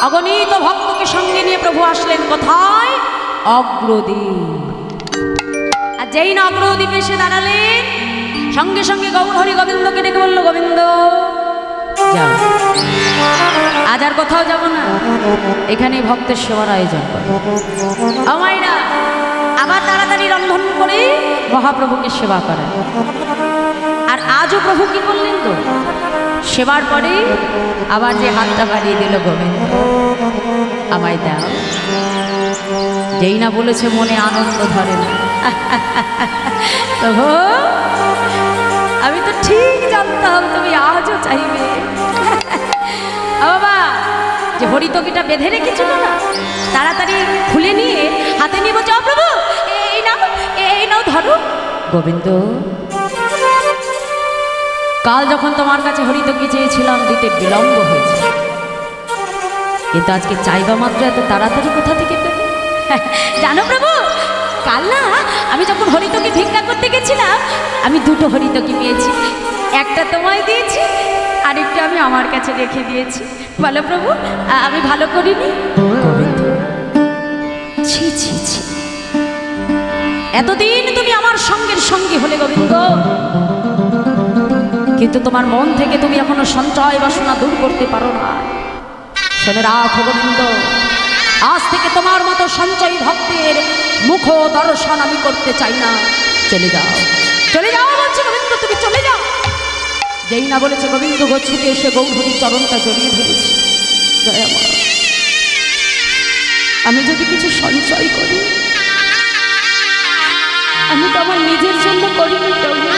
অগণিত ভক্তকে সঙ্গে নিয়ে প্রভু আসলেন কোথায়? অগ্রদ্বীপ। আর যেই না অগ্রদ্বীপে এসে দাঁড়ালেন, সঙ্গে সঙ্গে গৌর হরি গোবিন্দকে ডেকে বলল, গোবিন্দ যাও, আজ আর কোথাও যাব না, এখানে ভক্তের সেবার আয়োজন করো। আমায়রা আবার তাড়াতাড়ি রন্ধন করে মহাপ্রভুকে সেবা করেন। আর আজও প্রভু কি করলেন তো, সেবার পরে আবার যে হাতটা বাড়িয়ে দিল, গোবিন্দ আমায় দাও। যেই না বলেছে মনে আনন্দ ধরে না। প্রভু আমি তো ঠিক জানতাম তুমি আজও চাইবে। বাবা যে হরিতকিটা বেঁধে রেখেছিল না, তাড়াতাড়ি খুলে নিয়ে হাতে নিয়ে বলছে, প্রভু এই নাও ধরো। গোবিন্দ কাল যখন তোমার কাছে হরিতকি চেয়েছিলাম দিতে বিলম্ব হয়েছে, কিন্তু আজকে চাইবা মাত্র এত তাড়াতাড়ি কোথা থেকে পেলে? জানো প্রভু, কাল না আমি যখন হরিতকি ভিক্ষা করতে গেছিলাম, আমি দুটো হরিতকি পেয়েছি, একটা তোমায় দিয়েছি, আরেকটা আমি আমার কাছে রেখে দিয়েছি। বলো প্রভু আমি ভালো করিনি? গোবিন্দ ছি ছি ছি, এতদিন তুমি আমার সঙ্গের সঙ্গী হলে গোবিন্দ, কিন্তু তোমার মন থেকে তুমি এখনো সঞ্চয় বাসনা দূর করতে পারো না। শোনে রাখো গোবিন্দ, আজ থেকে তোমার মতো সঞ্চয়ী ভক্তের মুখ দর্শন আমি করতে চাই না। চলে যাও, চলে যাও বলছে গোবিন্দ, তুমি চলে যাও। যেই না বলেছে গোবিন্দ গচ্ছুতে এসে গৌরহরির চরণটা জড়িয়ে ধরেছি। দয়াময়, আমি যদি কিছু সঞ্চয় করি, আমি তো আমার নিজের জন্য করিনি প্রভু,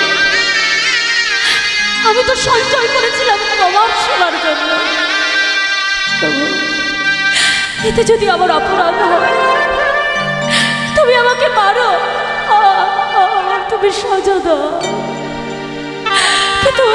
আমি তো সঞ্চয় করেছিলাম তোমার সেবার জন্য। প্রভু এতে যদি আমার অপরাধ হয়, তুমি আমাকে মারো, তুমি সাজা দাও, কিন্তু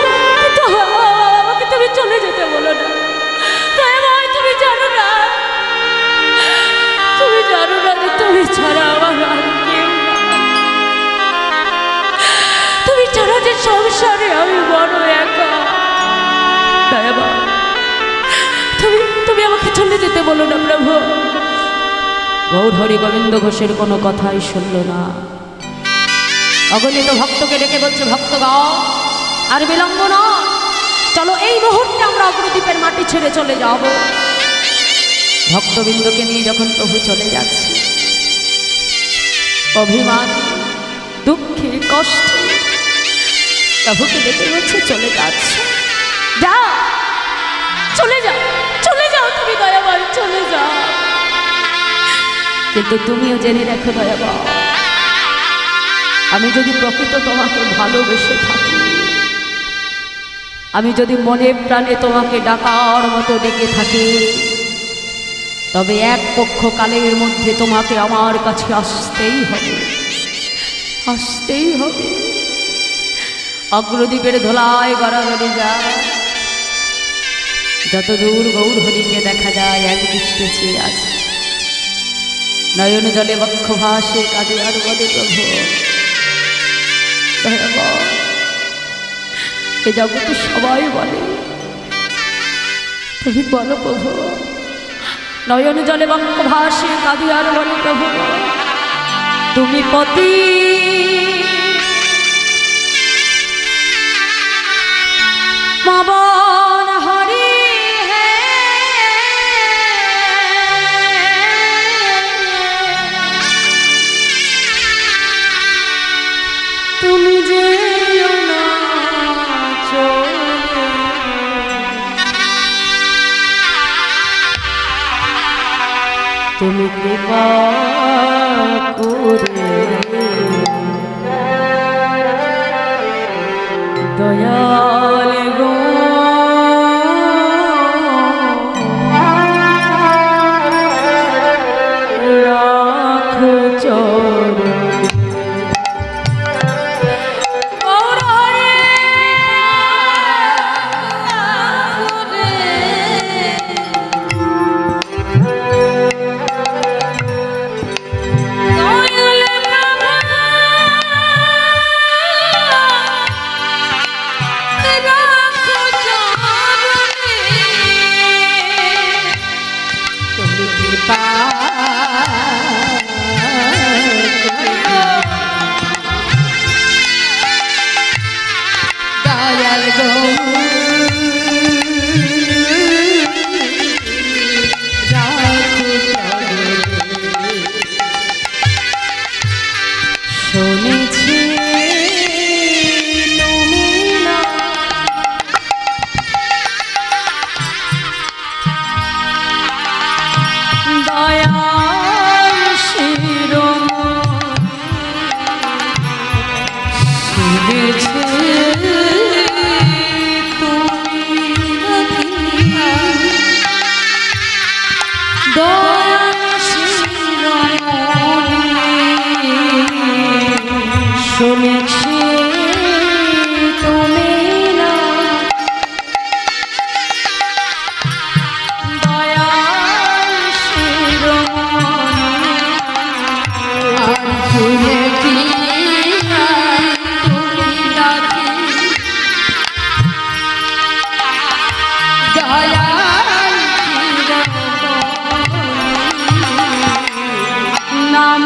চলে যেতে বলো না প্রভু। গৌর হরি গোবিন্দ ঘোষের কোনো কথাই শুনল না। অগণিত ভক্তকে ডেকে বলছে, ভক্তগণ আর বিলম্ব নয়, চলো এই মুহূর্তে আমরা অগ্রদ্বীপের মাটি ছেড়ে চলে যাব। ভক্তবৃন্দকে নিয়ে যখন প্রভু চলে যাচ্ছে, অভিমান দুঃখে কষ্টে প্রভুকে ডেকে বলছে, চলে যাচ্ছে, যাও চলে যাও, চলে যাও তুমি দয়াবান, চলে যাও। কিন্তু তুমিও জেনে রাখো দয়াবান, আমি যদি প্রকৃত তোমাকে ভালোবেসে থাকি, আমি যদি মনে প্রাণে তোমাকে ডাকার মতো ডেকে থাকি, তবে এক পক্ষ কালের মধ্যে তোমাকে আমার কাছে আসতেই হবে, আসতেই হবে। অগ্রদ্বীপের ধোলায় গড়াগড়ি যায়, যত দূর গৌর হরিকে দেখা যায় এক দৃষ্টে চেয়ে আছে, নয়ন জলে বক্ষ ভাসে কাঁদে আর বলে, প্রভু এ জগতে সবাই বলে, তুমি বলো প্রভু। নয়ন জলে বক্ষ ভাসে কাঁদে আর বলে, প্রভু তুমি পতি মবন হরি হে, তুমি যে তুমি কৃপা করে দয়াল গো রাখো চরণে। শুনেছি তুমি না দয়াল শিরোমণি, আর শুনেছি তুমি নাকি দয়াল শিরোমণি। নাম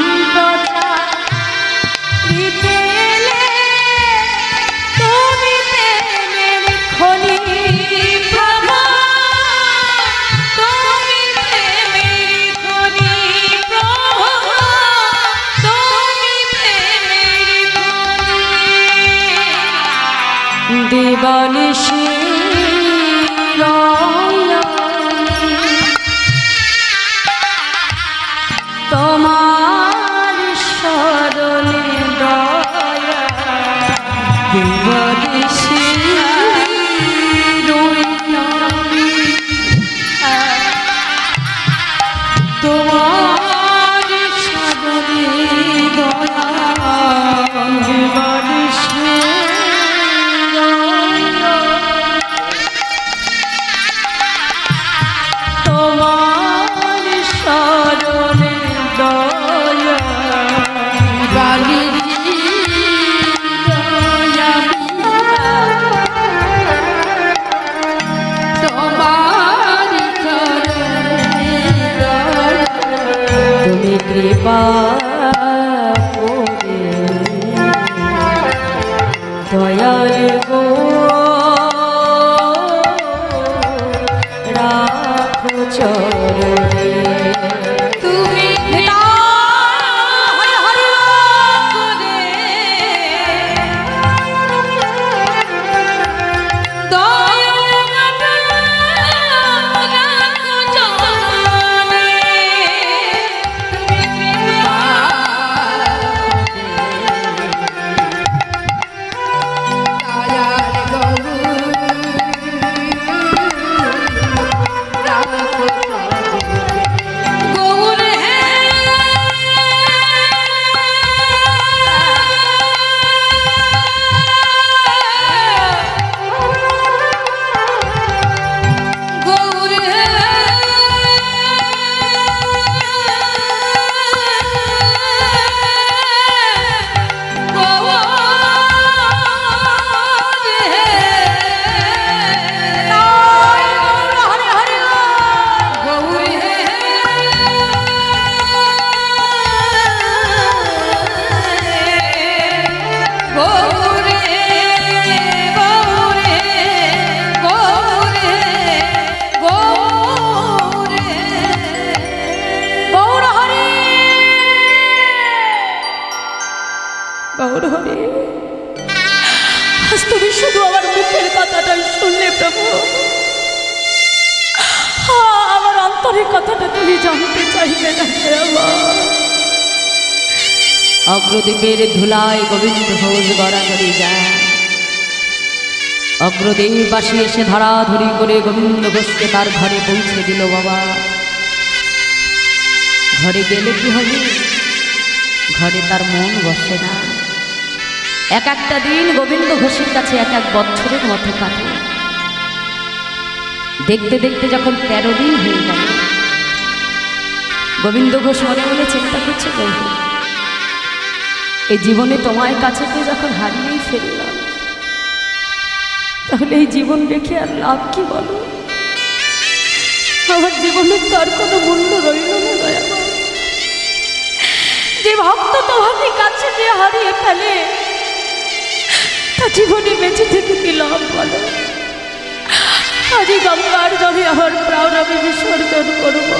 দিবানিশি তোমার শরণে দয়া, দিবানিশি তোমার শরণে দয়া, দিবানিশি এই কথাটা তুমি জানতে চাইবে না আমার? অগ্রদ্বীপের ধুলায় গোবিন্দ ঘোষ গড়াগড়ি যায়। অগ্রদ্বীপবাসী এসে ধরাধরি করে গোবিন্দ ঘোষকে তার ঘরে পৌঁছে দিল। বাবা, ঘরে গেলে কি হবে? ঘরে তার মন বসে না। এক একটা দিন গোবিন্দ ঘোষের কাছে এক এক বছরের মতো কাটে। দেখতে দেখতে যখন 13 দিন হয়ে গেল, গোবিন্দ ঘোষ মনে মনে চিন্তা করছে, প্রভু এই জীবনে তোমার কাছে পেয়ে যখন হারিয়েই ফেললাম, তাহলে এই জীবন রেখে আর লাভ কি বলো? আমার জীবনের তার কোনো মূল্য রইল না দয়াময়। যে ভক্ত তোমাকে কাছে দিয়ে হারিয়ে ফেলে, তা জীবনে বেঁচে থেকে কি লাভ বলো? আজই গঙ্গার জলে আমার প্রাণ আমি বিসর্জন করব।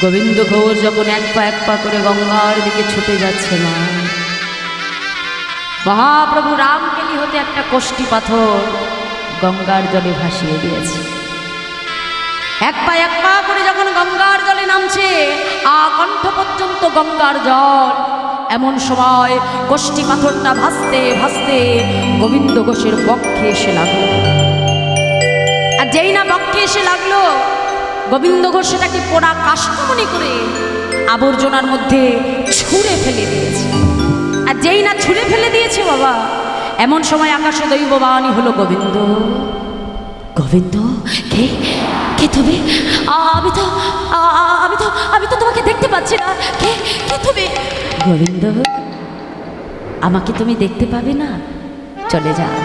গোবিন্দ ঘোষ যখন এক পা করে গঙ্গার দিকে ছুটে যাচ্ছে না, মহাপ্রভু রামকেলি হতে একটা কষ্টি পাথর গঙ্গার জলে ভাসিয়ে দিয়েছে। এক পা করে যখন গঙ্গার জলে নামছে, কণ্ঠ পর্যন্ত গঙ্গার জল, এমন সময় কষ্টি পাথরটা ভাসতে ভাসতে গোবিন্দ ঘোষের বক্ষে এসে লাগলো। আর যেই না বক্ষে এসে লাগলো, গোবিন্দ ঘোষ সেটাকে পোড়া কাষ্ঠ মনে করে আবর্জনার মধ্যে ছুঁড়ে ফেলে দিয়েছে। আর যেই না ছুঁড়ে ফেলে দিয়েছে বাবা, এমন সময় আকাশে দৈববাণী হলো, গোবিন্দ গোবিন্দ কে কে তুমি? আমি তো তোমাকে দেখতে পাচ্ছি না। কে কে তুমি? গোবিন্দ, আমাকে তুমি দেখতে পাবে না? চলে যাও,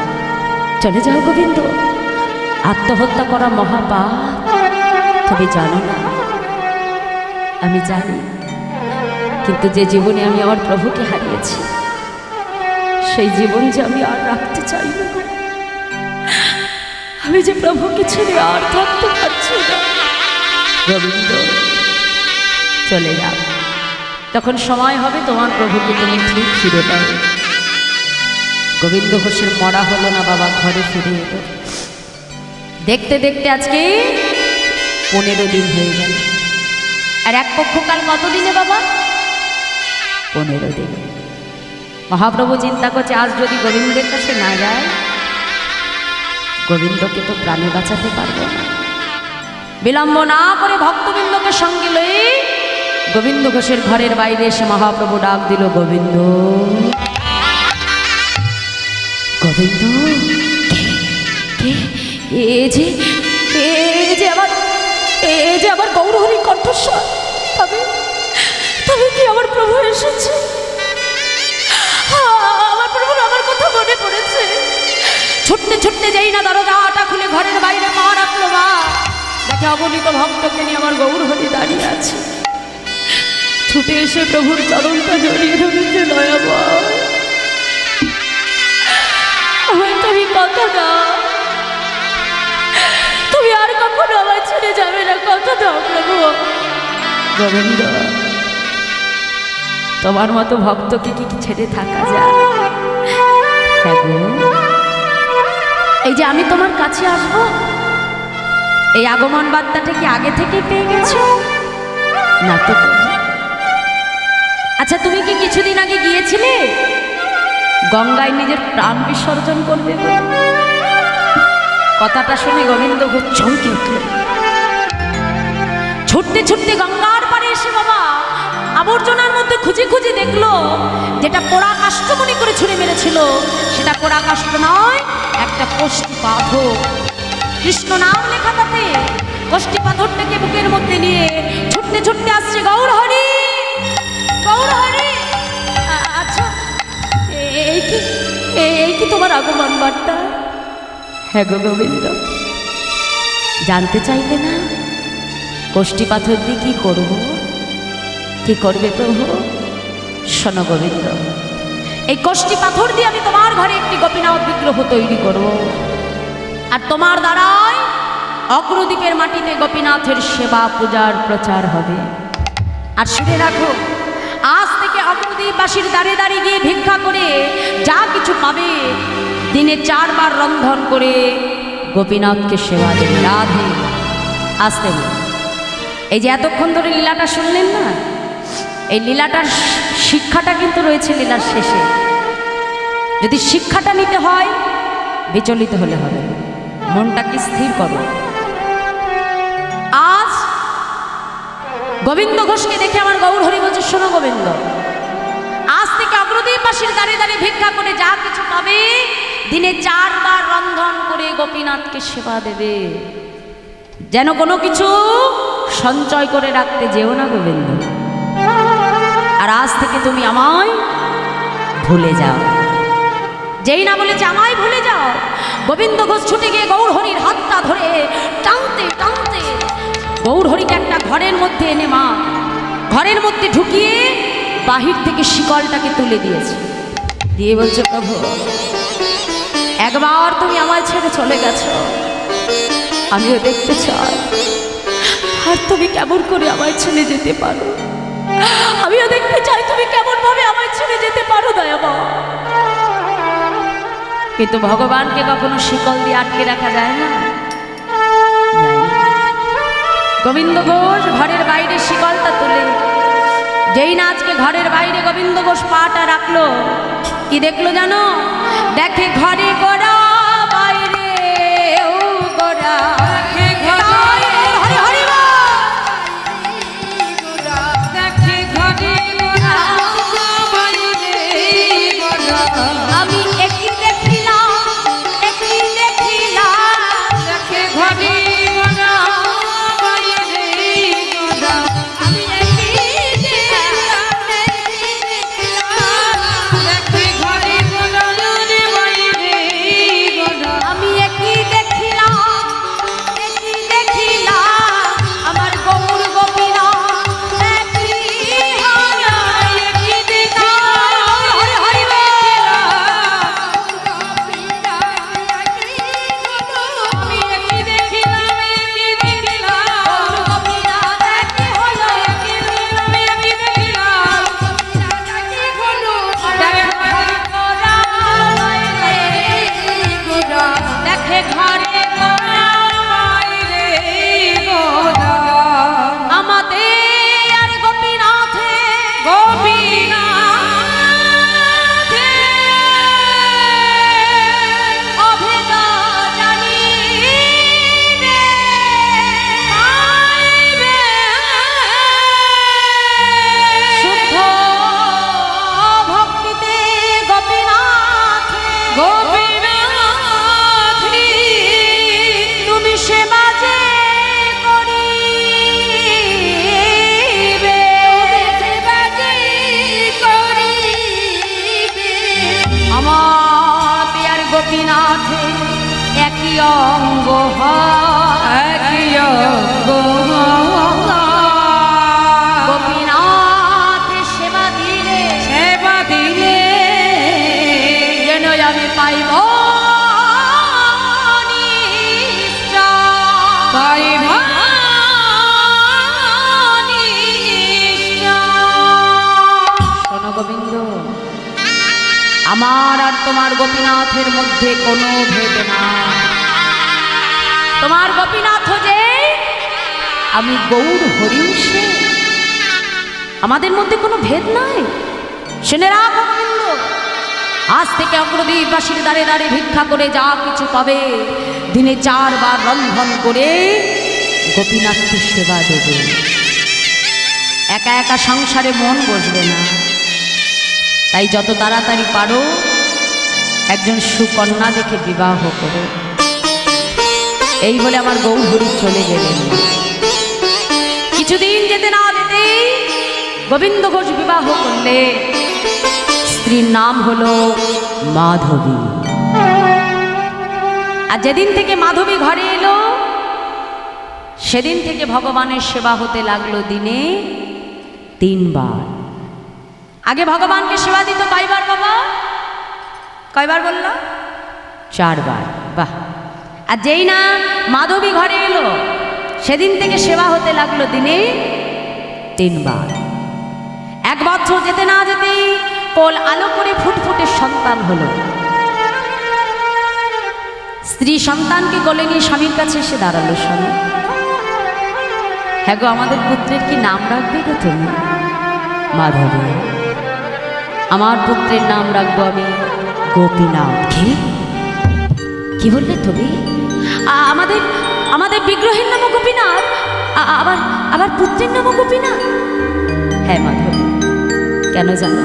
চলে যাও গোবিন্দ। আত্মহত্যা করা মহাপাপ, তুমি জানো না? আমি জানি, কিন্তু যে জীবনে আমি আমার প্রভুকে হারিয়েছি, সেই জীবন যে আমি আর রাখতে চাই না। আমি যে প্রভুকে ছেড়ে আর থাকতে পারছি না। গোবিন্দ, চলে যাও, তখন সময় হবে তোমার প্রভুকে তুমি ঠিক ফিরে পাবে। গোবিন্দ ঘোষের মরা হলো না বাবা, ঘরে ফিরে এলো। দেখতে দেখতে আজকে 15 দিন হয়ে গেল। আর এক পক্ষকাল কত দিনে বাবা? 15 দিন। মহাপ্রভু চিন্তা করছে, আজ যদি গোবিন্দের কাছে না যায়, গোবিন্দকে তো প্রাণে বাঁচাতে পারবো না। বিলম্ব না করে ভক্তবৃন্দকে সঙ্গে লয়ে গোবিন্দ ঘোষের ঘরের বাইরে এসে মহাপ্রভু ডাক দিল, গোবিন্দ গোবিন্দ। কে কে? এ যে আমার গৌরহরি কণ্ঠস্বর। তবে কি আমার প্রভু এসেছে? আমার প্রভুর আমার কথা মনে পড়েছে। ছুটতে ছুটতে যাই না দরজাটা খুলে ঘরের বাইরে পা রাখলো, মা দেখে অগণিত ভক্তকে নিয়ে আমার গৌরহরি দাঁড়িয়ে আছে। ছুটে এসে প্রভুর চরণটা জড়িয়ে ধরেছে, দয়াময় আমায় তুমি কথা দাও, তুমি আর কখনো আমায় ছেড়ে যাবে না, কথা দাও প্রভু। গোবিন্দ, তোমার মতো ভক্তকে কি ছেড়ে থাকা যায়? হ্যাঁ গো, এই যে আমি তোমার কাছে আসবো, এই আগমন বার্তাটা কি আগে থেকে পেয়ে গেছো? না তো। আচ্ছা, তুমি কি কিছুদিন আগে গিয়েছিলে গঙ্গায় নিজের প্রাণ বিসর্জন করবে বলে? কথাটা শুনে গোবিন্দ ঘোষ চমকে উঠল। ছুটতে ছুটতে গঙ্গার পাড়ে এসে বাবা আবর্জনার মধ্যে খুঁজে খুঁজে দেখলো, যেটা পোড়া কাষ্ঠ মনে করে ছুঁড়ে মেরেছিল, সেটা পোড়া কাষ্ঠ নয়, একটা কষ্টি পাথর। কৃষ্ণ নাম লেখা তাতে। কষ্টি পাথরটাকে বুকের মধ্যে নিয়ে ছুটতে ছুটতে আসছে গৌরহরি, গৌরহরি। আচ্ছা, এই কি তোমার আগমন বার্তা? হ্যাঁ গো গোবিন্দ। জানতে চাইলে না কষ্টি পাথর দিয়ে কি করব? কি করবে প্রভু? শোনো গোবিন্দ, এই কষ্টি পাথর দিয়ে আমি তোমার ঘরে একটি গোপীনাথ বিগ্রহ তৈরি করব, আর তোমার দ্বারাই অগ্রদ্বীপের মাটিতে গোপীনাথের সেবা পূজার প্রচার হবে। আর শুনে রাখো, আজ থেকে অগ্রদ্বীপবাসীর দাঁড়ে দাঁড়িয়ে গিয়ে ভিক্ষা করে যা কিছু পাবে, দিনে 4 বার রন্ধন করে গোপীনাথকে সেবা দেবে। রাধে আসতে না। এই যে এতক্ষণ ধরে লীলাটা শুনলেন না, এই লীলাটার শিক্ষাটা কিন্তু রয়েছে লীলার শেষে। যদি শিক্ষাটা নিতে হয় বিচলিত হলে হবে না, মনটাকে স্থির করো। আজ গোবিন্দ ঘোষকে দেখে আমার গৌর হরি বলছে, শোনো গোবিন্দ, আজ থেকে অগ্রদীপবাসীর দাঁড়িয়ে দাঁড়িয়ে ভিক্ষা করে যা কিছু পাবে দিনে 4 বার রন্ধন করে গোপীনাথকে সেবা দেবে, যেন কোনো কিছু সঞ্চয় করে রাখতে যেও না গোবিন্দ। আর আজ থেকে তুমি আমায় ভুলে যাও। যেই না বলেছে আমায় ভুলে যাও, গোবিন্দ ঘোষ ছুটে গিয়ে গৌর হরির হাতটা ধরে টানতে টানতে গৌর হরিকে একটা ঘরের মধ্যে এনে মা ঘরের মধ্যে ঢুকিয়ে বাহির থেকে শিকলটাকে তুলে দিয়েছে, দিয়ে বলছে, প্রভু একবার তুমি আমায় ছেড়ে চলে গেছো, আমিও দেখতে চাই আর তুমি কেমন করে আমায় ছেড়ে যেতে পারো, আমিও দেখতে চাই তুমি কেমন ভাবে আমায় ছেড়ে যেতে পারো দয়ামা। কিন্তু ভগবানকে কখনো শিকল দিয়ে আটকে রাখা যায় না, যায় না। গোবিন্দ ঘোষ ঘরের বাইরে শিকলটা তুলে যেই না আজকে ঘরের বাইরে গোবিন্দ ঘোষ পাটা রাখলো, কি দেখলো জানো? দেখে ঘরে গোড়া বাইরে ও গোড়া, আমি একই দেখিলাম একই দেখিলাম, দেখে ঘরে গোড়া বাইরে গোড়া, আমি একই দেখিলাম দেখে ঘরে গোড়া বাইরে গোড়া, আমি একই দেখিলাম আমার গৌর গোপীরা একই হারা, একই দেখিলাম হরি হরি আমি একই দেখিলাম গৌর গোপীরা একই হলো, আমি একই দেখিলাম একই হলো, দেখে ঘরে গোড়া বাইরে গোড়া, দেখে ঘরে গোড়া বাইরে গোড়া, আমাদের আর গোপীনাথে গোপীনাথে অভেদ জানিবে পাইবে, শুদ্ধ ভক্তিতে গোপীনাথে গোপীনাথে তুমি সেবা যে করিবে, সেবা যে করিবে, আমাদের আর গোপীনাথে একই অঙ্গ একই অঙ্গ, গোপীনাথে সেবা দিলে যেন আমি পাইব নিশ্চয়, পাইব নিশ্চয়। শোনো গোবিন্দ, আমার আর তোমার গোপীনাথের মধ্যে কোনো ভেদ না, তোমার গোপীনাথ যে আমি গৌর হরিও সে, আমাদের মধ্যে কোনো ভেদ নাই। শুনে রাখ গোবিন্দ, আজ থেকে অগ্রদীপবাসীর দ্বারে দ্বারে ভিক্ষা করে যা কিছু পাবে দিনে 4 বার রন্ধন করে গোপীনাথকে সেবা দেবে। একা একা সংসারে মন বসবে না, তাই যত তাড়াতাড়ি পারো একজন সুকন্যা দেখে বিবাহ করো। এই বলে আমার গৌর হরি চলে গেলেন। কিছুদিন যেতে না যেতেই গোবিন্দ ঘোষ বিবাহ করলে, স্ত্রীর নাম হলো মাধবী। আর যেদিন থেকে মাধবী ঘরে এলো সেদিন থেকে ভগবানের সেবা হতে লাগলো দিনে 3 বার। আগে ভগবানকে সেবা দিত কয়বার বাবা? কয়বার বলল? 4 বার। বাহ। আর যেই না মাধবী ঘরে এলো সেদিন থেকে সেবা হতে লাগলো দিনে 3 বার। 1 বছর যেতে না যেতেই কোল আলো করে ফুটফুটে সন্তান হলো। স্ত্রী সন্তানকে কোলে নিয়ে স্বামীর কাছে এসে দাঁড়ালো। স্বামী হ্যাঁ গো, আমাদের পুত্রের কি নাম রাখবে গো তুমি? মাধবী। আমার পুত্রের নাম রাখবো আমি গোপীনাথ। কি বললে তুমি? আমাদের আমাদের বিগ্রহের নামও গোপীনাথ, আবার আবার পুত্রের নামও গোপীনাথ? হ্যাঁ মাধবী। কেন জানো?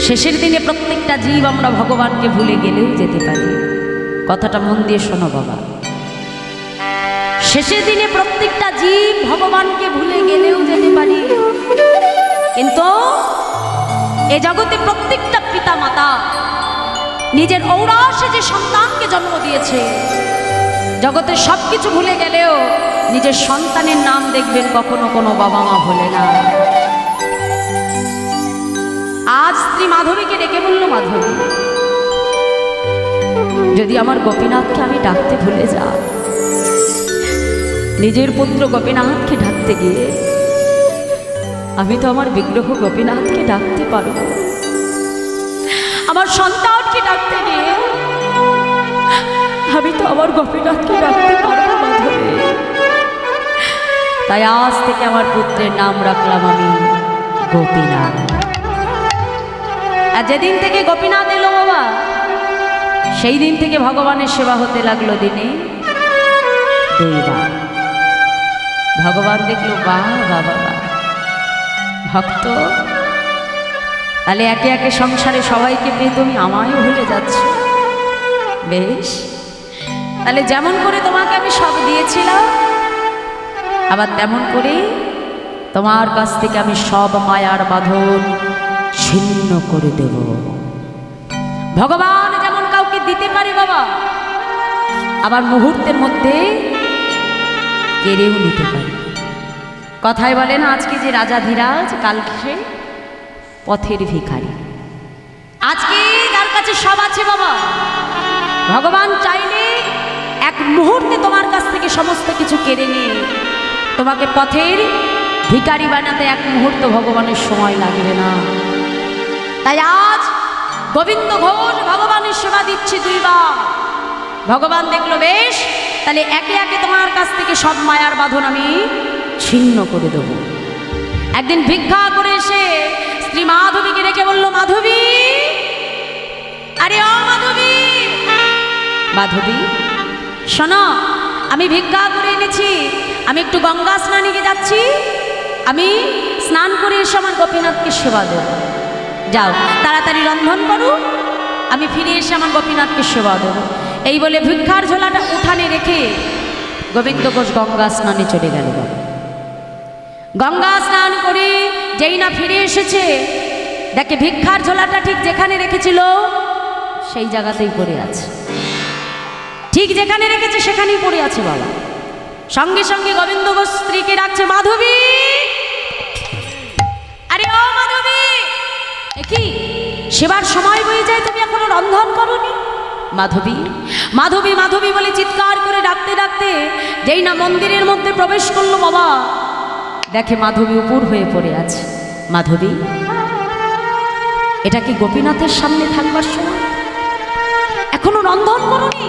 শেষের দিনে প্রত্যেকটা জীব আমরা ভগবানকে ভুলে গেলেও যেতে পারি। কথাটা মন দিয়ে শোনো বাবা। শেষের দিনে প্রত্যেকটা জীব ভগবানকে ভুলে গেলেও যেতে পারি, কিন্তু এ জগতে প্রত্যেকটা পিতা মাতা নিজের ঔরাসে যে সন্তানকে জন্ম দিয়েছে, জগতের সব কিছু ভুলে গেলেও নিজের সন্তানের নাম দেখবেন কখনো কোনো বাবা মা ভোলে না। আজ স্ত্রী মাধবীকে ডেকে বলল, মাধবী, যদি আমার গোপীনাথকে আমি ডাকতে ভুলে যাই, নিজের পুত্র গোপীনাথকে ডাকতে গিয়ে আমি তো আমার বিগ্রহ গোপীনাথকে ডাকতে পারবো, আমার সন্তানকে ডাকতে গিয়ে আমি তো আমার গোপীনাথকে ডাকতে পারবো মাধবী। তাই আজ থেকে আমার পুত্রের নাম রাখলাম আমি গোপীনাথ। আর যেদিন থেকে গোপীনাথ এলো বাবা, সেই দিন থেকে ভগবানের সেবা হতে লাগলো দিনে 2 বার। ভগবান দেখলো, বাহ বাবা ভক্ত, তাহলে একে একে সংসারে সবাইকে পেয়ে তুমি আমায়ও ভুলে যাচ্ছ। বেশ, তাহলে যেমন করে তোমাকে আমি সব দিয়েছিলাম, আবার তেমন করে তোমার কাছ থেকে আমি সব মায়ার বাঁধন ছিন্ন করে দেব। ভগবান যেমন কাউকে দিতে পারে বাবা, আবার মুহূর্তের মধ্যে কেড়েও নিতে পারে। কথায় বলে না, আজকে যে রাজা ধীরাজ, কালকে সে পথের ভিখারি। আজকে যার কাছে সব আছে বাবা, ভগবান চাইলে এক মুহূর্তে তোমার কাছ থেকে সমস্ত কিছু কেড়ে নিয়ে তোমাকে পথের ভিখারি বানাতে এক মুহূর্ত ভগবানের সময় লাগবে না। তাই আজ গোবিন্দ ঘোষ ভগবানের সেবা দিচ্ছে 2 বার। ভগবান দেখলো, বেশ, তাহলে একে একে তোমার কাছ থেকে সব মায়ার বাঁধন আমি ছিন্ন করে দেব। একদিন ভিক্ষা করে এসে স্ত্রী মাধবীকে ডেকে বলল, মাধবী, আরে ও মাধবী, মাধবী শোনো, আমি ভিক্ষা করে এনেছি, আমি একটু গঙ্গা স্নানে যাচ্ছি, আমি স্নান করে এসে আমার গোপীনাথকে সেবা দেব। যাও তাড়াতাড়ি রন্ধন করো, আমি ফিরে এসে আমার গোপীনাথকে সেবা দেব। এই বলে ভিক্ষার ঝোলাটা উঠানে রেখে গোবিন্দ ঘোষ গঙ্গা স্নানে চলে গেল। গঙ্গা স্নান করে যেই না ফিরে এসেছে, দেখে ভিক্ষার ঝোলাটা ঠিক যেখানে রেখেছিল সেই জায়গাতেই পড়ে আছে। ঠিক যেখানে রেখেছে সেখানেই পড়ে আছে বাবা। সঙ্গে সঙ্গে গোবিন্দ ঘোষ স্ত্রীকে ডাকছে, মাধবী, আরে ও মাধবী, কি সেবার সময় হয়ে যায়, তুমি এখনো রন্ধন করোনি? মাধবী, মাধবী, মাধবী বলে চিৎকার করে ডাকতে ডাকতে যেই না মন্দিরের মধ্যে প্রবেশ করলো বাবা, দেখে মাধবী উপর হয়ে পড়ে আছে। মাধবী, এটা কি গোপীনাথের সামনে থাকবার সময়? এখনো রন্ধন করোনি?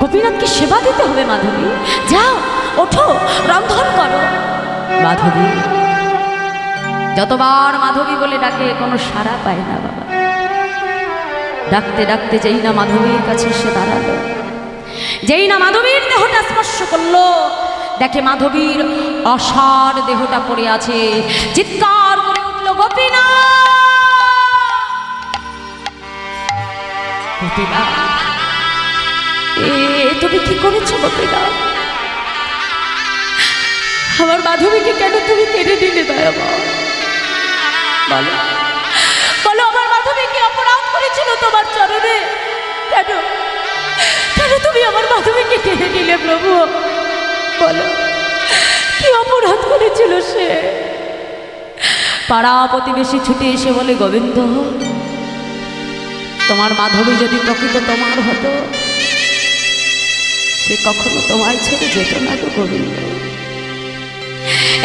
গোপীনাথকে সেবা দিতে হবে মাধবী, যাও ওঠো, রন্ধন করো। মাধবী, যতবার মাধবী বলে ডাকে কোনো সাড়া পায় না বাবা। ডাকতে ডাকতে যেই না মাধবীর কাছে এসে দাঁড়ালো, যেই না মাধবীর দেহটা স্পর্শ করলো, দেখে মাধবীর অসার দেহটা পড়ে আছে। চিৎকার করে উঠল, গোপীনাথ, গোপীনাথ, তুমি কি করেছো গোপীনাথ? আমার মাধবীকে কেন তুমি কেড়ে নিলে দয়া বলো, বলো আমার মাধবী কি অপরাধ করেছিল তোমার চরণে? কেন কেন তুমি আমার মাধবীকে কেড়ে নিলে প্রভু? বলো কি অপরাধ করেছিল সে? পাড়া প্রতিবেশী ছুটে এসে বলে, গোবিন্দ, তোমার মাধবী যদি প্রকৃত তোমার হতো, সে কখনো তোমায় ছেড়ে যেত না গো গোবিন্দ।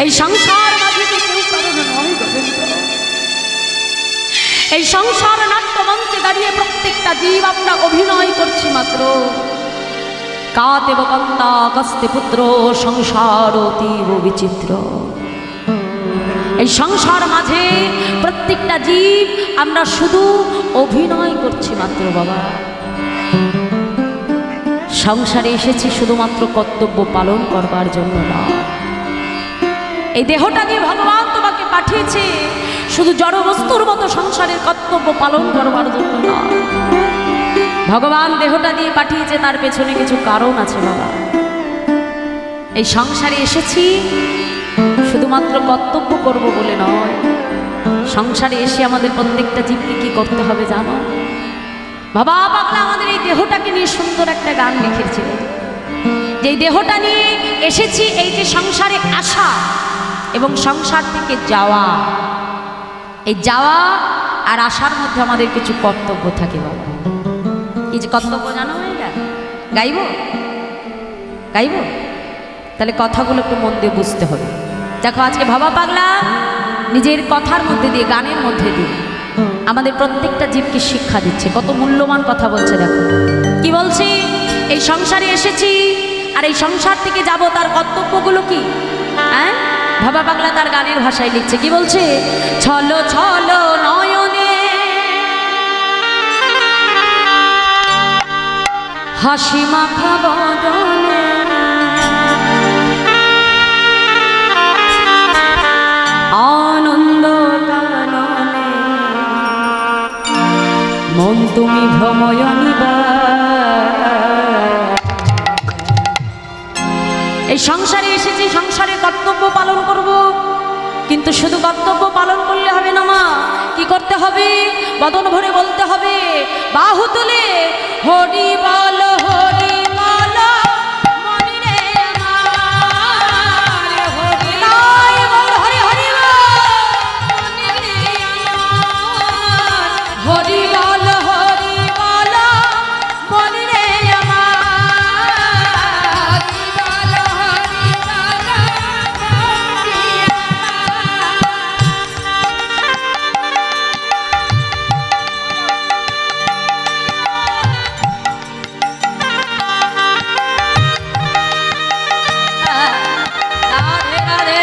এই সংসার মাঝে কেউ কারণ নয় গোবিন্দ। এই সংসার নাট্য মঞ্চে দাঁড়িয়ে প্রত্যেকটা জীব আমরা অভিনয় করছি মাত্র, কাতেব কন্তা কস্তে পুত্র সংসার অতীব বিচিত্র। এই সংসার মাঝে প্রত্যেকটা জীব আমরা শুধু অভিনয় করছি মাত্র বাবা। সংসারে এসেছি শুধুমাত্র কর্তব্য পালন করবার জন্য না। এই দেহটা দিয়ে ভগবান তোমাকে পাঠিয়েছে শুধু জড়বস্তুর মতো সংসারের কর্তব্য পালন করবার জন্য না। ভগবান দেহটা দিয়ে পাঠিয়েছে তার পেছনে কিছু কারণ আছে বাবা। এই সংসারে এসেছি শুধুমাত্র কর্তব্য করব বলে নয়। সংসারে এসে আমাদের প্রত্যেকটা জীবকে কি করতে হবে জানো? বাবা পাগলা আমাদের এই দেহটাকে নিয়ে সুন্দর একটা গান লিখেছিলেন, যে এই দেহটা নিয়ে এসেছি, এই যে সংসারে আসা এবং সংসার থেকে যাওয়া, এই যাওয়া আর আসার মধ্যে আমাদের কিছু কর্তব্য থাকে বাবা। কি যে কর্তব্য জানো এটা? গাইব গাইব তাহলে কথাগুলো একটু মন দিয়ে বুঝতে হবে। দেখো আজকে বাবা পাগলা নিজের কথার মধ্যে দিয়ে, গানের মধ্যে দিয়ে আমাদের প্রত্যেকটা জীবকে শিক্ষা দিচ্ছে। কত মূল্যবান কথা বলছে দেখো। কি বলছি? এই সংসারে এসেছি আর এই সংসার থেকে যাব, তার কর্তব্যগুলো কি? হ্যাঁ, বাবা পাগলা তার গানের ভাষায় লিখছে। কি বলছে? ছলো ছলো নয়নে হাসি মাখা বদনে আনন্দ কাননে মন তুমি ভ্রময় এই সংসারে এসেছি, সংসারে কর্তব্য পালন করব, কিন্তু শুধু কর্তব্য পালন করলে হবে না মা। কি করতে হবে? বদন ভরে বলতে হবে, বাহু তুলে হরি বল হরি বল মনি রে আমার, হরি নাই বল হরি হরি বল মনি রে আমার, হরি বল হরি বল মনি রে আমার, হরি বল হরি বল মনি রে রাধে রাধে।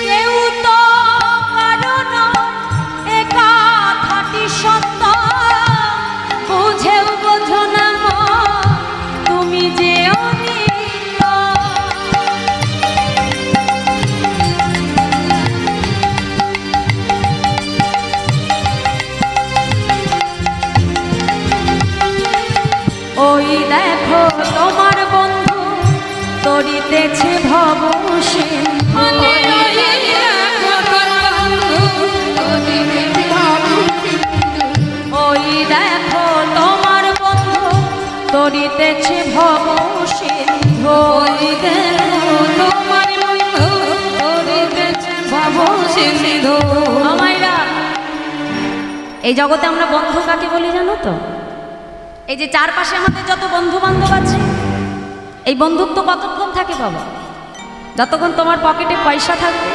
কেউ তো পারো না এ কথাটি সত্য, বুঝেও বোঝো না মা তুমি যে অনিত্য। ওই দেখো তোমার বন্ধু তরিতেছে ভব সিন্ধু, ওই দেখো তোমার বন্ধু তরিতেছে ভব সিন্ধু, ওই দেখো তোমার বন্ধু তরিতেছে ভব সিন্ধু। আমায়রা এই জগতে আমরা বন্ধু কাকে বলি জানো তো? এই যে চারপাশে আমাদের যত বন্ধু বান্ধব আছে, এই বন্ধুত্ব কতক্ষণ থাকে বাবা? যতক্ষণ তোমার পকেটে পয়সা থাকবে,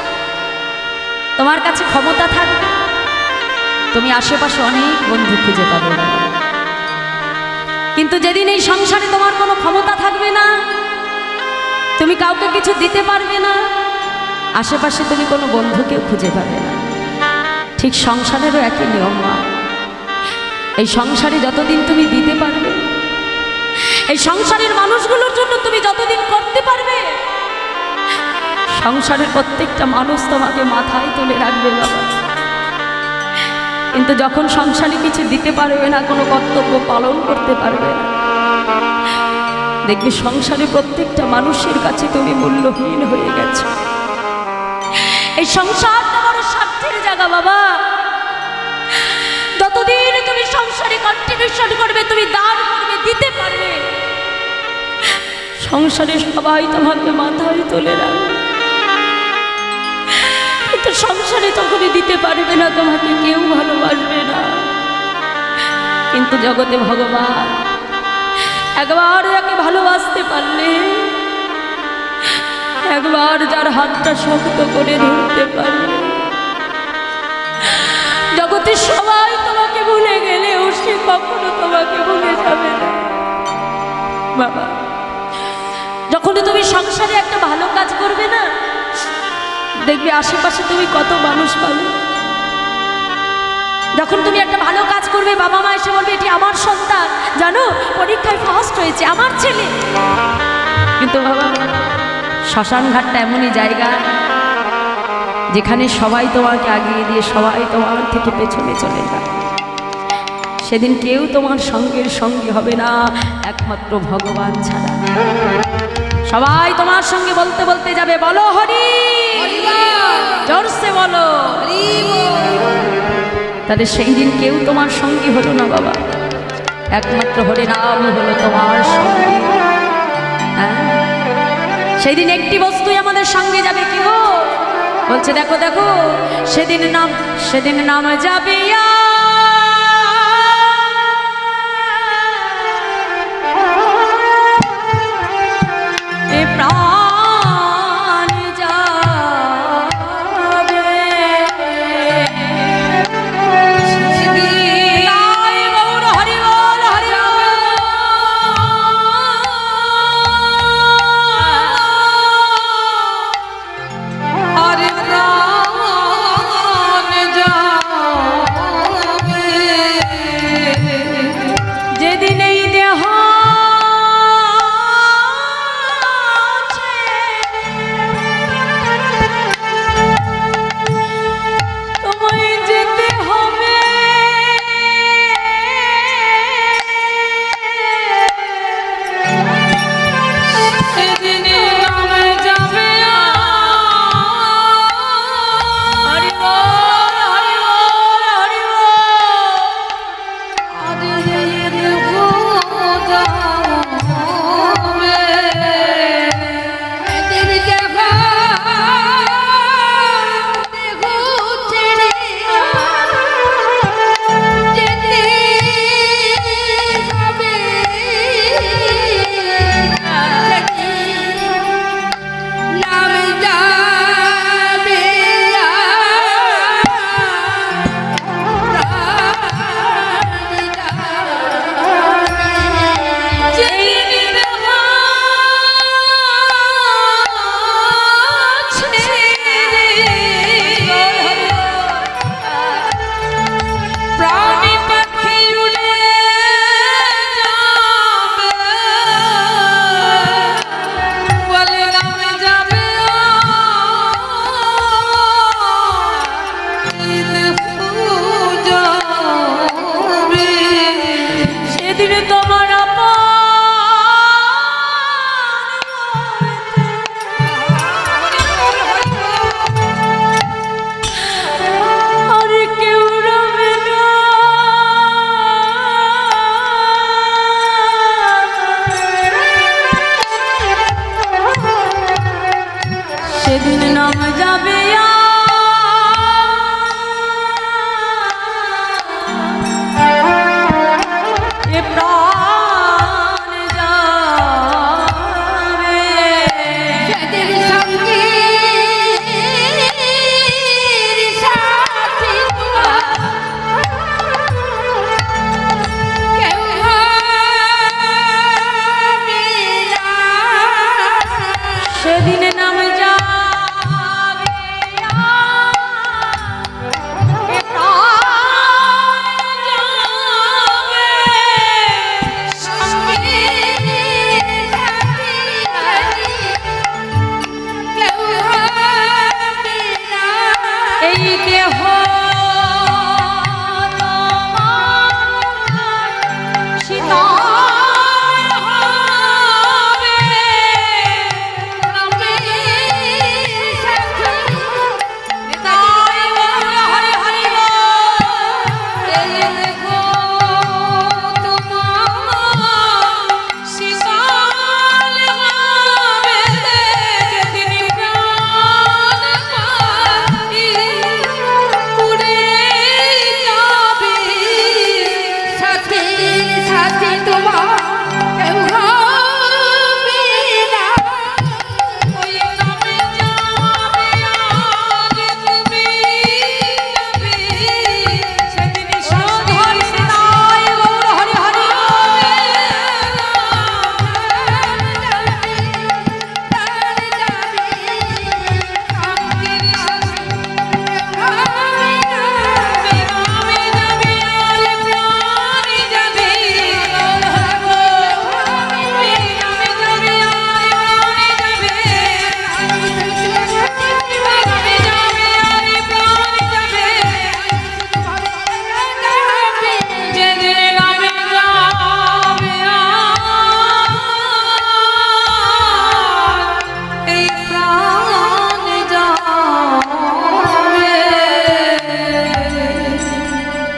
তোমার কাছে ক্ষমতা থাকবে, তুমি আশেপাশে অনেক বন্ধু খুঁজে পাবে বাবা। কিন্তু যেদিন এই সংসারে তোমার কোনো ক্ষমতা থাকবে না, তুমি কাউকে কিছু দিতে পারবে না, আশেপাশে তুমি কোনো বন্ধুকেও খুঁজে পাবে না। ঠিক সংসারেরও একই নিয়ম মা। এই সংসারে যতদিন তুমি দিতে পারবে, এই সংসারের মানুষগুলোর জন্য তুমি যতদিন করতে পারবে, সংসারের প্রত্যেকটা মানুষ তোমাকে মাথায় তুলে রাখবে বাবা। কিন্তু যখন সংসারে কিছু দিতে পারবে না, কোনো কর্তব্য পালন করতে পারবে না, দেখবে সংসারে প্রত্যেকটা মানুষের কাছে তুমি মূল্যহীন হয়ে গেছো। এই সংসারটা বড় স্বার্থের জায়গা বাবা। যতদিন তুমি সংসারে কন্ট্রিবিউশন করবে, সংসারে সবাই তোমাকে মাথায় তুলে রাখবে, কিন্তু সংসারে তখনই দিতে পারবে না, তোমাকে কেউ ভালোবাসবে না। কিন্তু জগতে ভগবান একবার যাকে ভালোবাসতে পারলে, একবার যার হাতটা শক্ত করে ধরতে পারলে, জগতে সবাই তোমাকে ভুলে গেলেও সে কখনো তোমাকে ভুলে যাবে না। বাবা, যখন তুমি সংসারে একটা ভালো কাজ করবে না, দেখবে আশেপাশে তুমি কত মানুষ পাবে। যখন তুমি একটা ভালো কাজ করবে, বাবা মা এসে বলবে এটি আমার সন্তান, জানো পরীক্ষায় ফার্স্ট হয়েছে, আমার ছেলে। কিন্তু বাবা, শ্মশান ঘাটটা এমনই জায়গা যেখানে সবাই তোমাকে আগিয়ে দিয়ে সবাই তোমার থেকে পেছনে চলে যায়। সেদিন কেউ তোমার সঙ্গের সঙ্গী হবে না, একমাত্র ভগবান ছাড়া। সবাই তোমার সঙ্গে বলতে বলতে যাবে, বলো হরি, জোরসে বলো। তাহলে সেই দিন কেউ তোমার সঙ্গী হলো না বাবা, একমাত্র হরি নামই হলো তোমার সঙ্গী। হ্যাঁ, সেই দিন একটি বস্তুই আমাদের সঙ্গে যাবে, কি গো? বলছে দেখো দেখো, সেদিন নাম যাবে প্রাণ যাবে। হরি বল, হরি হরে প্রাণ সাথী তোমার কেউ হবে না। ওই নামে যাবে আগে তুমি যাবে, সেদিন ধরি সীতায় গৌর হরি হরি।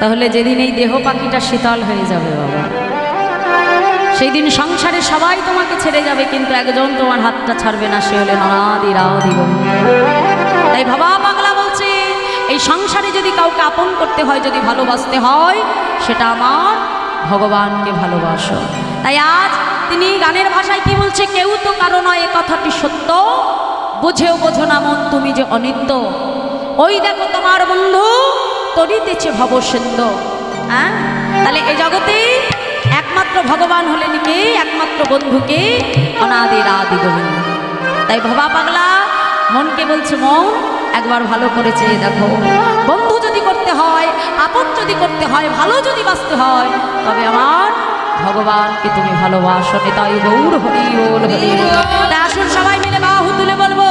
তাহলে যেদিন এই দেহ পাখিটা শীতল হয়ে যাবে বাবা, সেই দিন সংসারে সবাই তোমাকে ছেড়ে যাবে, কিন্তু একজন তোমার হাতটা ছাড়বে না, সে হলেন অনাদি রাধি গোবিন্দ। তাই বাবা পাগলা বলছে, এই সংসারে যদি কাউকে আপন করতে হয়, যদি ভালোবাসতে হয়, সেটা আমার ভগবানকে ভালোবাসো। তাই আজ তিনি গানের ভাষায় কি বলছে, কেউ তো কারো নয় এ কথাটি সত্য, বুঝেও বোঝো না মন তুমি যে অনিত্য। ওই দেখো তোমার বন্ধু তরিতেছে ভবসিন্ধু। হ্যাঁ, তাহলে এই জগতে একমাত্র ভগবান হলেন কে? একমাত্র বন্ধুকে অনাদি রাধি গোবিন্দ। তাই ভবা পাগলা মনকে বলছে, মন একবার ভালো করে চেয়ে দেখো, বন্ধু যদি করতে হয়, আপন যদি করতে হয়, ভালো যদি বাঁচতে হয়, তবে আমার ভগবানকে তুমি ভালোবাসো। তাই গৌর হরি বল হরি বল। তাই আসুন সবাই মিলে বাহু তুলে বলবো,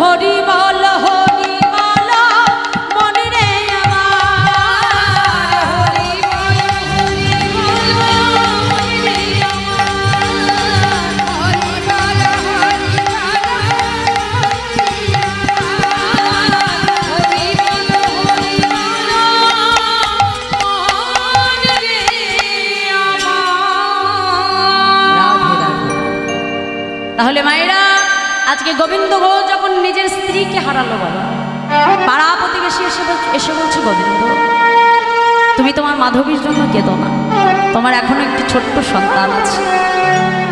হরি বল হরি বল মনে রে আমার, হরি বল হরি বল মনে রে আমার, হরি বল হরি বল হরি বল হরি বল মনে রে আমার। রাধে রাধে। তাহলে মায়েরা, আজকে গোবিন্দ ঘোষ যখন নিজের স্ত্রীকে হারালো বাবা, পাড়া প্রতিবেশী এসে বলছে, গোবিন্দ তুমি তোমার মাধবীর জন্য কেঁদো না, তোমার এখনো একটি ছোট্ট সন্তান আছে,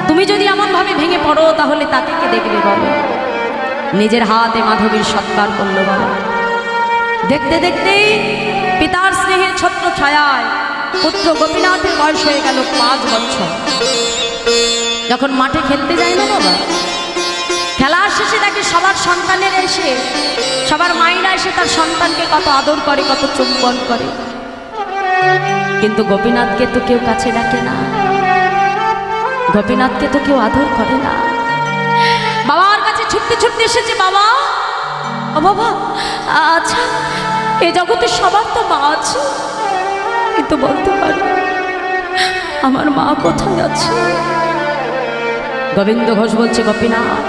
তুমি যদি এমনভাবে ভেঙে পড়ো তাহলে তাকে কে দেখবে বাবা। নিজের হাতে মাধবীর সৎকার করলো বাবা। দেখতে দেখতেই পিতার স্নেহের ছত্র ছায়ায় পুত্র গোপীনাথের বয়স হয়ে গেল 5 বছর। যখন মাঠে খেলতে যায় না বাবা, খেলার শেষে দেখে সবার সন্তানের এসে, সবার মায়েরা এসে তার সন্তানকে কত আদর করে, কত চুম্বন করে, কিন্তু গোপীনাথকে তো কেউ কাছে ডাকে না, গোপীনাথকে তো কেউ আদর করে না। বাবার কাছে ছুটতে ছুটতে এসেছে, বাবা ও বাবা, আচ্ছা এ জগতে সবার তো মা আছে, কিন্তু বলতে পারি আমার মা কোথায় আছে? গোবিন্দ ঘোষ বলছে, গোপীনাথ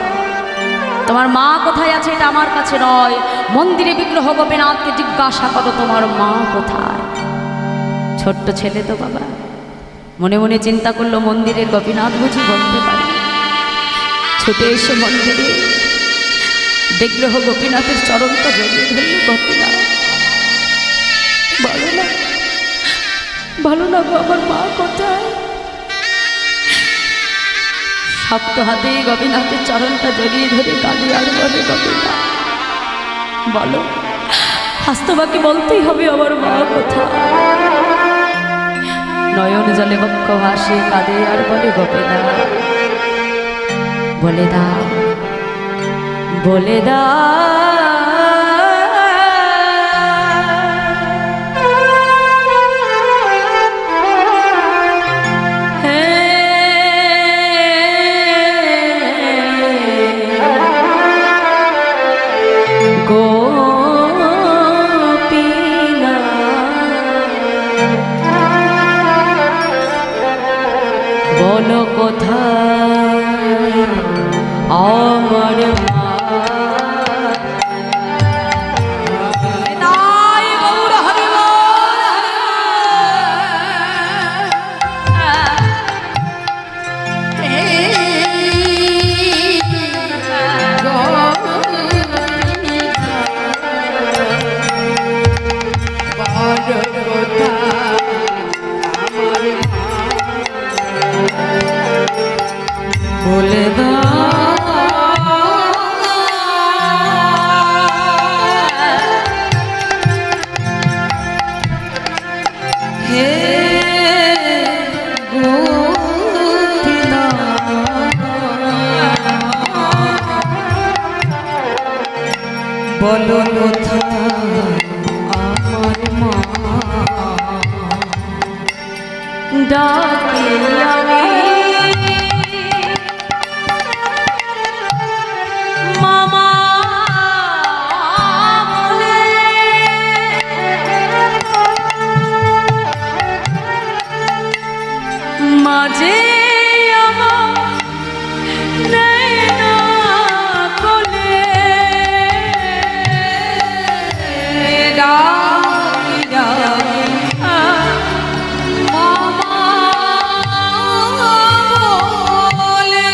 তোমার মা কোথায় আছে এটা আমার কাছে নয়, মন্দিরে বিগ্রহ গোপীনাথকে জিজ্ঞাসা করো তোমার মা কোথায়। ছোট্ট ছেলে তো বাবা, মনে মনে চিন্তা করলো, মন্দিরের গোপীনাথ বুঝি বলতে পারে। ছুটে এসে মন্দিরে বিগ্রহ গোপীনাথের চরণটা জড়িয়ে ধরল, গোপীনাথ বলো না, বলো না গো আমার মা কোথায়? শক্ত হাতে গোপীনাথের চরণটা জড়িয়ে ধরে কাঁদে আর বলে, গোপীনাথ বলো, আজ তোমাকে বলতেই হবে আমার মা কোথায়। নয়ন জলে বক্ষ ভাসে কাঁদে আর বলে, গোপীনাথ বলে দাও, বলে দাও। বলো কোথায় আমার মা, বলে দাও হে বলো কোথায় আমার মা ডাকে আমি মামা বলে মাঝে আমার নয়না কোলে ডাকি ডাকি মামা বলে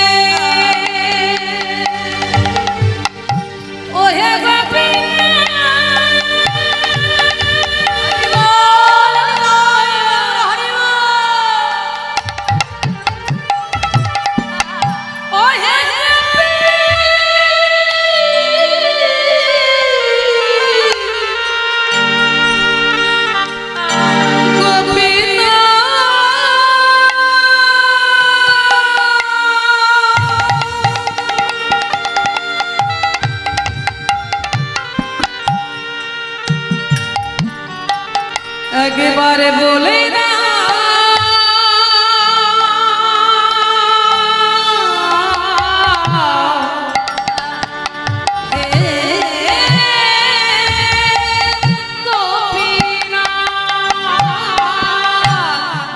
ও হে গোপীনা ও হে গোপীনা একবারে বলে না গোপীনা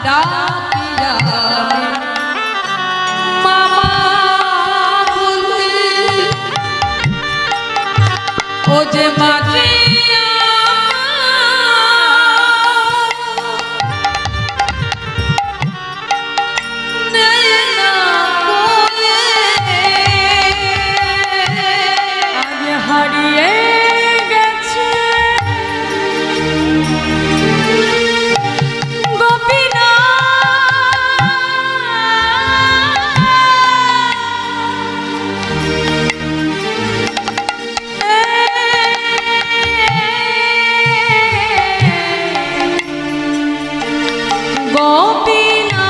ডাকি ডাকি মামা বলে ও যে মাঝে আজ হারিয়ে গেছে গোপীনা গোপীনা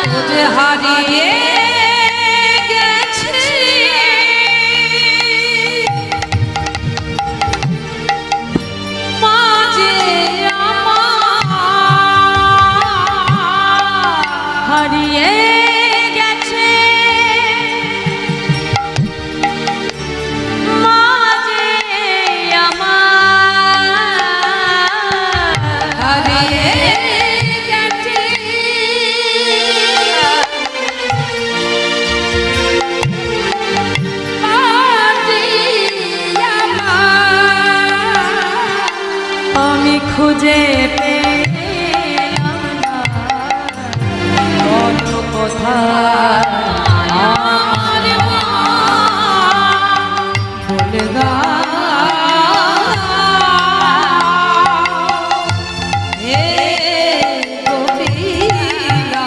ও যে হারিয়ে গেছে মাঝে আমার হারিয়ে গেছে মাঝে আমার হারিয়ে গেছে মাঝে আমার আমি খুঁজে পেলাম না কত কোথায় আমার মা বলে দাও হে গোপীনা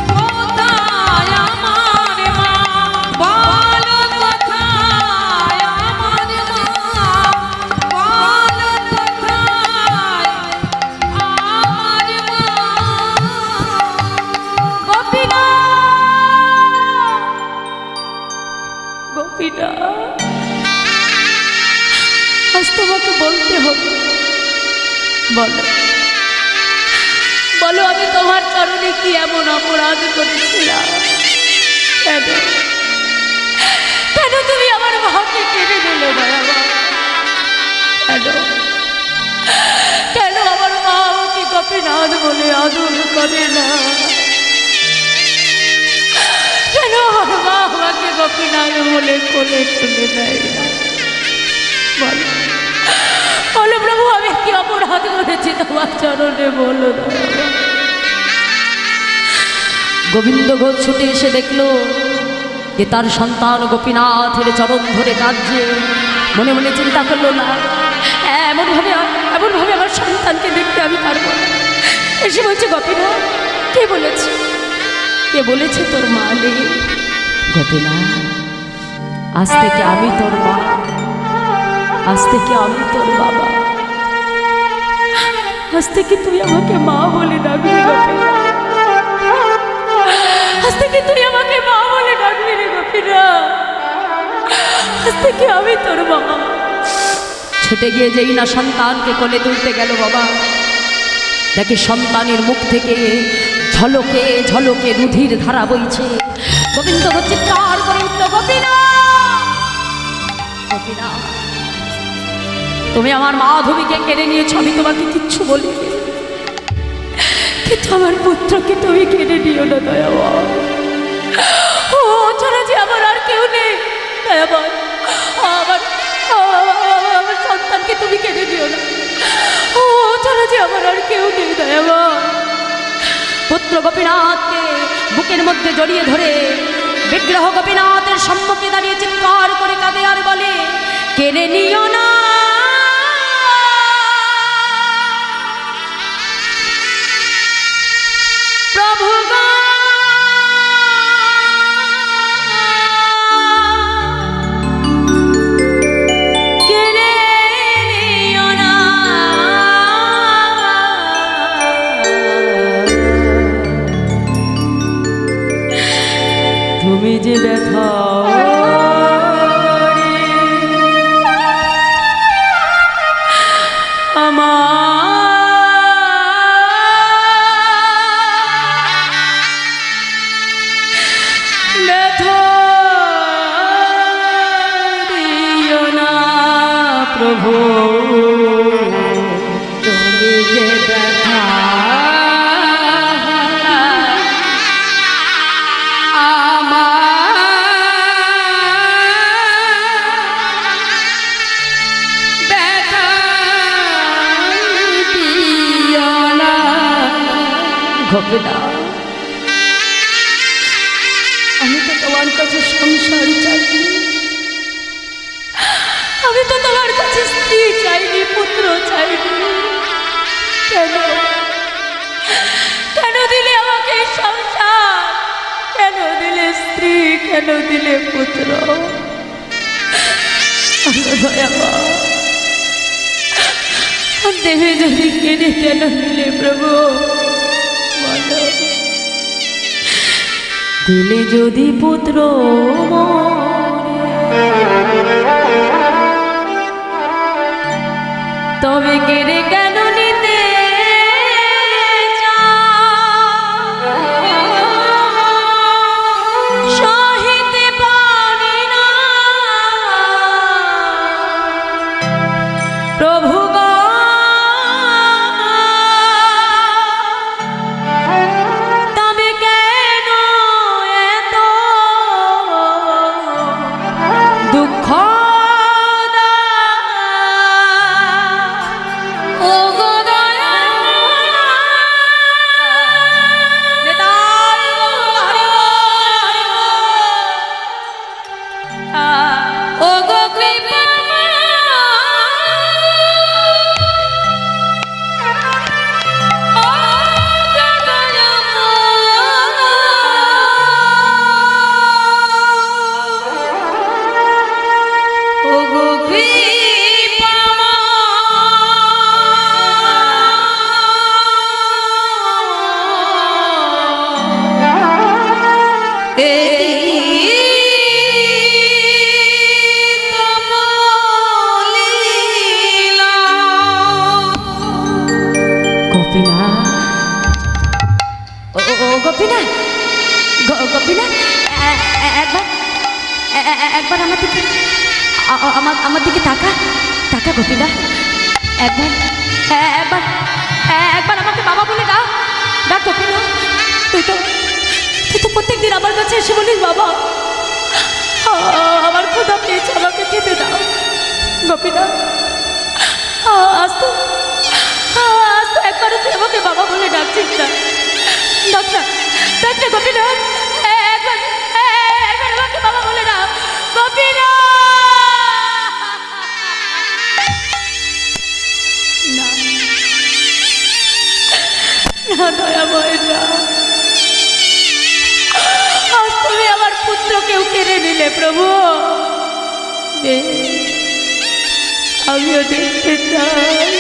কোথায় আমার মা বলো কোথায় আমার মা বলো কোথায় আমার মা গোপীনা গোপীনা আজ তোমাকে বলতে হবে বলো বলো আমি তোমার চরণে কি এমন অপরাধ করেছিলাম কেন কেন তুমি আমার মাকে কেড়ে নিলে বাবা কেন কেন আমার মা আমাকে গোপীনাথ বলে আদর করে না কেন আমার মা আমাকে গোপীনাথ বলে কোলে তুলে দেয় না বলো বলো প্রভু আমি কি অপরাধ করেছি তোমার চরণে বলো না গোবিন্দ ঘোষ ছুটে এসে দেখলো যে তার সন্তান গোপীনাথের চরণ ধরে কাঁদছে মনে মনে চিন্তা করলো না এমনভাবে আমার সন্তানকে দেখতে আমি পারবো না। এসে বলছে গোপীনাথ কে বলেছে? কে বলেছে তোর মা নেই? গোপীনাথ, আজ থেকে আমি তোর মা, আজ থেকে আমি তোর বাবা, আজ থেকে তুই আমাকে মা বলে ডাকবি গোপীনাথ, আজ থেকে তুই আমাকে মা বলে ডাকবি রে গোপীনাথ, আজ থেকে আমি তোর মা। ছুটে গিয়ে যেই না সন্তানকে কোলে তুলতে গেল বাবা, দেখে সন্তানের মুখ থেকে ঝলকে ঝলকে রুধির ধারা বইছে। গোবিন্দ চিৎকার করে উঠল, গোপীনাথ, গোপীনাথ, তুমি আমার মাধবীকে কেড়ে নিয়েছো, আমি তোমাকে কিচ্ছু বলিনি, কিন্তু আমার পুত্রকে তুমি কেড়ে নিও না দয়াবান। ও ছাড়া যে আমার আর কেউ নেই দয়াবান, আমার সন্তানকে তুমি কেড়ে নিও না, ও ছাড়া যে আমার আর কেউ নেই দয়াবান। পুত্র গোপীনাথকে বুকের মধ্যে জড়িয়ে ধরে বিগ্রহ গোপীনাথের সম্মুখে দাঁড়িয়ে চিৎকার করে কাঁদে আর বলে, কেড়ে নিও না প্রভু গো, কেড়ে নিও না, তুমি যে ব্যথা প্রভু, তুমি যে ব্যথা গোপীনাথ, আমি তো তোমার কাছে সংসার চাইনি, আমি তো তোমার কাছে স্ত্রী চাইনি, পুত্র চাইনি, কেন কেন দিলে আমাকে সংসার, কেন দিলে স্ত্রী, কেন দিলে পুত্র? দেহে যদি কেড়ে কেন দিলে প্রভু, দিলে যদি পুত্র তবে কেড়ে কেন নিতে সহিতে পারি না প্রভু গো, তবে কেন এত দুঃখ গোপীনাথ, গোপীনাথ, একবার আমার দিকে আমার দিকে তাকা তাকা গোপীনাথ, একবার আমাকে বাবা বলে ডাক ডাক গোপীনাথ। তুই তো প্রত্যেক দিন আমার কাছে এসে বলিস বাবা, আমার ক্ষুধা পেয়েছে, আমাকে খেতে দাও গোপীনাথ। আজ তো একবারও তুই আমাকে বাবা বলে ডাকছিস না, ডাক না ডাক না গোপীনাথ, একবার আমাকে বাবা বলে ডাক গোপীনাথ। না দয়াময় না। কেউ কেড়ে নিলে প্রভু। আমিও দেখতে চাই,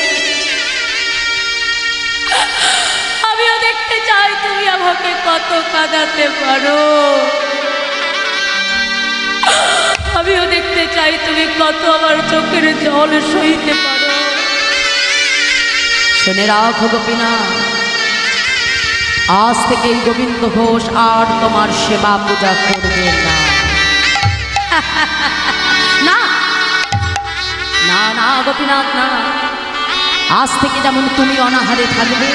আমিও দেখতে চাই তুমি আমাকে কত কাঁদাতে পারো। আমিও দেখতে চাই তুমি কত আমার চোখের জল সইতে পারো। শুনে রাখো গোপীনাথ, আজ থেকে এই গোবিন্দ ঘোষ আর তোমার সেবা পূজা করবে না। না না না গোপীনাথ না, আজ থেকে যেমন তুমি অনাহারে থাকবে,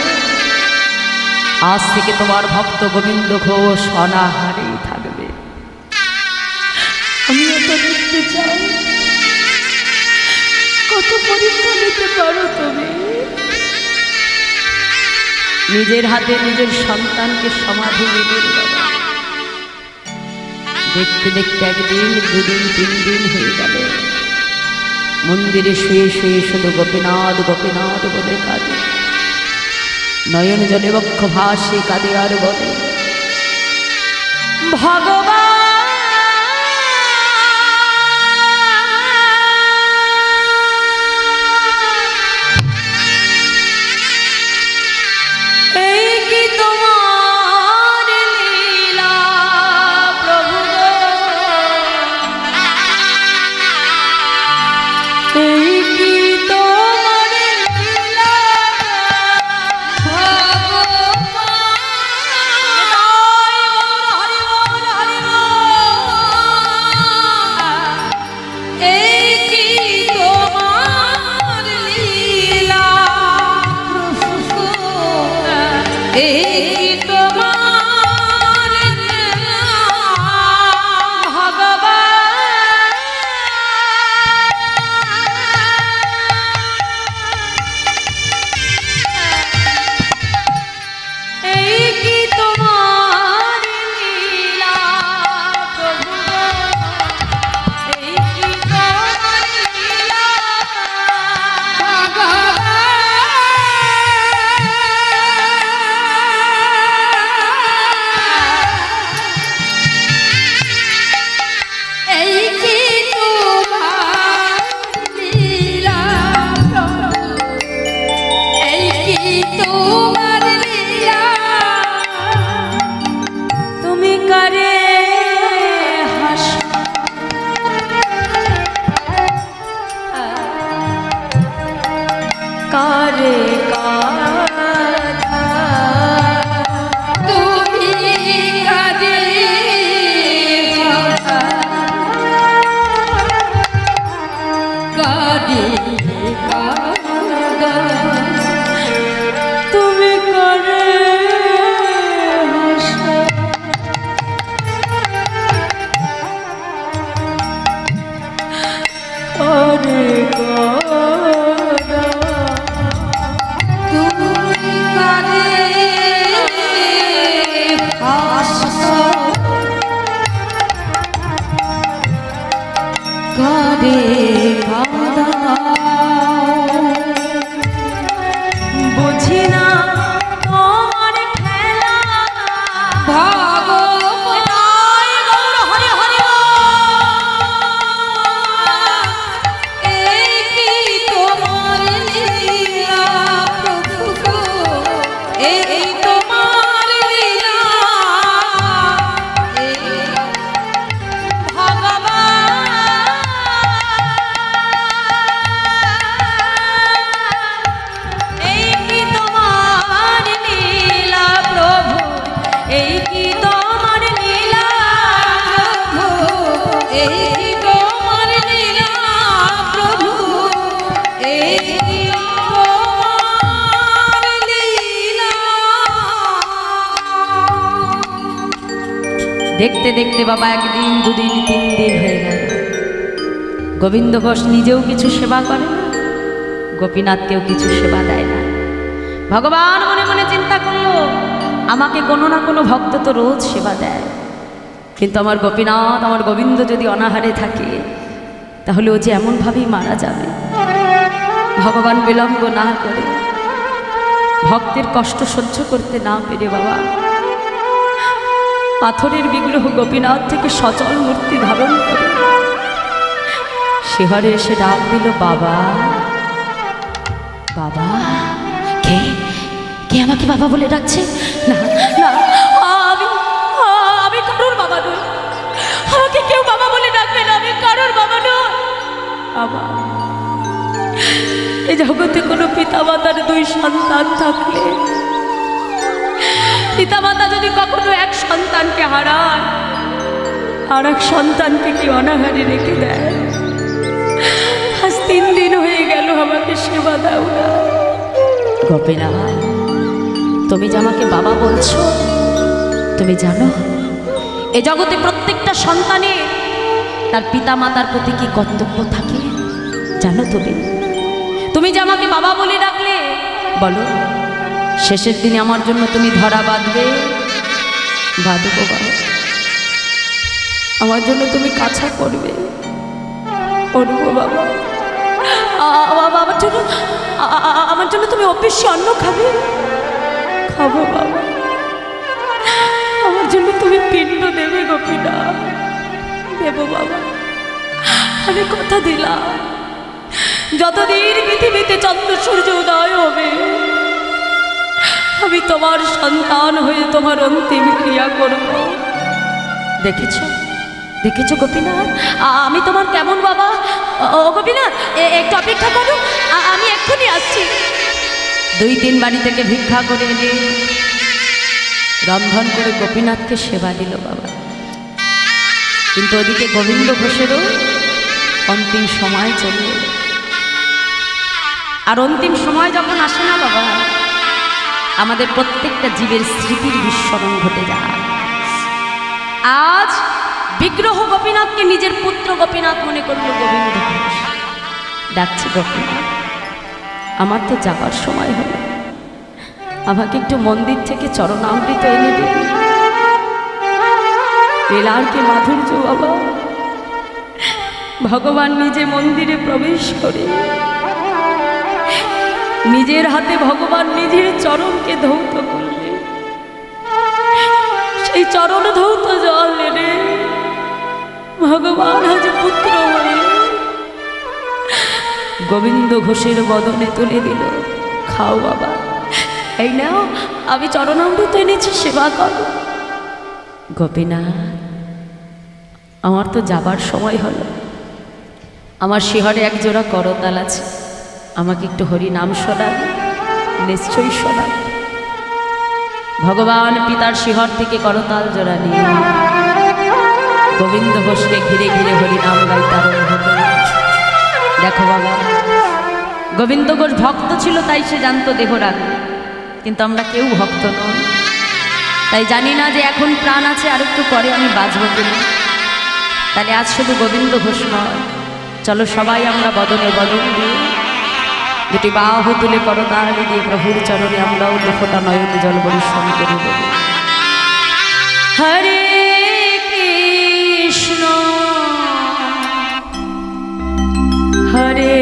আজ থেকে তোমার ভক্ত গোবিন্দ ঘোষ অনাহারেই থাকবে। আমিও তো দেখতে চাই কত পরীক্ষা নিতে পারো তুমি। নিজের হাতে নিজের সন্তানকে সমাধি দিলেন বাবা। দেখতে দেখতে একদিন, দুদিন, 3 দিন হয়ে গেল। মন্দিরে শুয়ে শুয়ে শুধু গোপীনাথ গোপীনাথ বলে কাঁদে, নয়ন জলে বক্ষ ভাসে কাঁদে আর বলে ভগবান দেখতে দেখতে বাবা একদিন, দুদিন, 3 দিন হয়ে গেল। গোবিন্দ ঘোষ নিজেও কিছু সেবা করে না, গোপীনাথকেও কিছু সেবা দেয় না। ভগবান মনে মনে চিন্তা করলো, আমাকে কোনো না কোনো ভক্ত তো রোজ সেবা দেয়, কিন্তু আমার গোপীনাথ, আমার গোবিন্দ যদি অনাহারে থাকে তাহলে ও যে এমনভাবেই মারা যাবে। ভগবান বিলম্ব না করে, ভক্তের কষ্ট সহ্য করতে না পেরে বাবা পাথরের বিগ্রহ গোপীনাথ থেকে সচল মূর্তি ধারণ করে শিহরে এসে ডাক দিল, বাবা বাবা। কে কে আমাকে বাবা বলে ডাকছে? না না, আমি কারোর বাবা নই। আমাকে কেউ বাবা বলে ডাকবে না, আমি কারোর বাবা নই। বাবা, এই জগতে কোনো পিতামাতার দুই সন্তান থাকলে, পিতামাতা যদি কখনো এক সন্তানকে হারায়, আর এক সন্তানকে কি অনাহারে রেখে দেয়? আজ 3 দিন হয়ে গেল আমাকে সেবা দাও না। গোপীনাথ, তুমি যে আমাকে বাবা বলছো, তুমি জানো এ জগতে প্রত্যেকটা সন্তানের তার পিতা মাতার প্রতি কি কর্তব্য থাকে? জানো তুমি যে আমাকে বাবা বলে ডাকলে, বলো শেষের দিনে আমার জন্য তুমি ধরা বাঁধবে? বাঁধবো বাবা। আমার জন্য তুমি কাছা করবে? করবো বাবা। আমার জন্য তুমি অবশ্যই অন্ন খাবে? খাবো বাবা। আমার জন্য তুমি পিণ্ড দেবে গোপীনাথ? দেবো বাবা। আমি কথা দিলাম, যতদিন পৃথিবীতে চন্দ্র সূর্য উদয় হবে, আমি তোমার সন্তান হয়ে তোমার অন্তিম ক্রিয়া করব। দেখেছো দেখেছো গোপীনাথ, আমি তোমার কেমন বাবা? ও গোপীনাথ, একটু অপেক্ষা করো, আমি এক্ষুনি আসছি। 2-3 বাড়ি থেকে ভিক্ষা করে এনে রন্ধন করে গোপীনাথকে সেবা দিল বাবা। কিন্তু ওদিকে গোবিন্দ ঘোষেরও অন্তিম সময় চলে এলো। আর অন্তিম সময় যখন আসে না বাবা, আমাদের প্রত্যেকটা জীবের স্মৃতির বিস্মরণ ঘটে যায়। আজ বিগ্রহ গোপীনাথকে নিজের পুত্র গোপীনাথ মনে করলো গোবিন্দ ঘোষ। ডাকছে, গোপীনাথ আমার তো যাবার সময় হলো, আমাকে একটু মন্দির থেকে চরণামৃত এনে দেবে। এলার কি মাধুর্য বাবা! ভগবান নিজে মন্দিরে প্রবেশ করে নিজের হাতে ভগবান নিজের চরণকে ধৌত করলে, সেই চরণ ধৌত জল এনে ভগবান আজ পুত্র হয়ে গোবিন্দ ঘোষের বদনে তুলে দিল। খাও বাবা, এই নাও, আমি চরণামৃত এনেছি, সেবা করো। গোপীনাথ, আমার তো যাবার সময় হলো, আমার শিহরে এক জোড়া করতাল আছে, আমাকে একটু হরি নাম শোনাবে? নিশ্চয়ই শোনাবে। ভগবান পিতার শিহর থেকে করতাল জোড়া নিয়ে গোবিন্দ ঘোষকে ঘিরে ঘিরে হরি নাম গাইতে আরম্ভ করে। দেখো বাবা, গোবিন্দ ঘোষ ভক্ত ছিল, তাই সে জানতো দেহ রাখবে, কিন্তু আমরা কেউ ভক্ত নই, তাই জানি না যে এখন প্রাণ আছে আর একটু পরে আমি বাঁচব কিনা। তাহলে আজ শুধু গোবিন্দ ঘোষ নয়, চলো সবাই আমরা বদনে বদন দিয়ে, দুটি বাহু তুলে করতাল দিয়ে প্রভুর চরণে আমরাও দুফোঁটা নয়ন জল পরিশ্রম করে দেব। হরে কৃষ্ণ হরে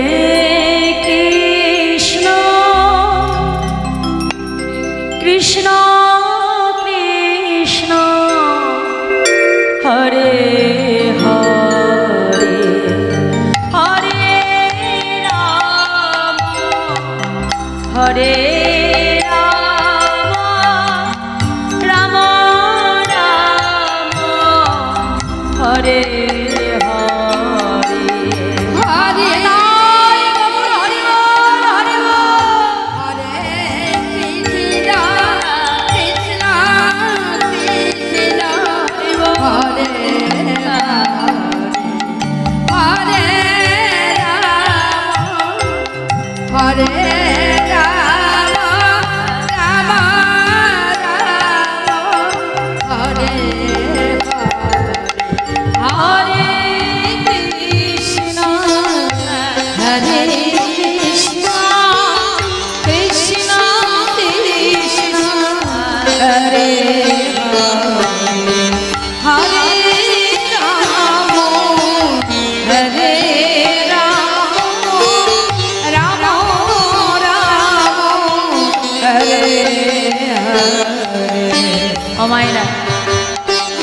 কৃষ্ণ কৃষ্ণ কৃষ্ণ হরে হরে হরে রাম হরে রাম রাম রাম হরে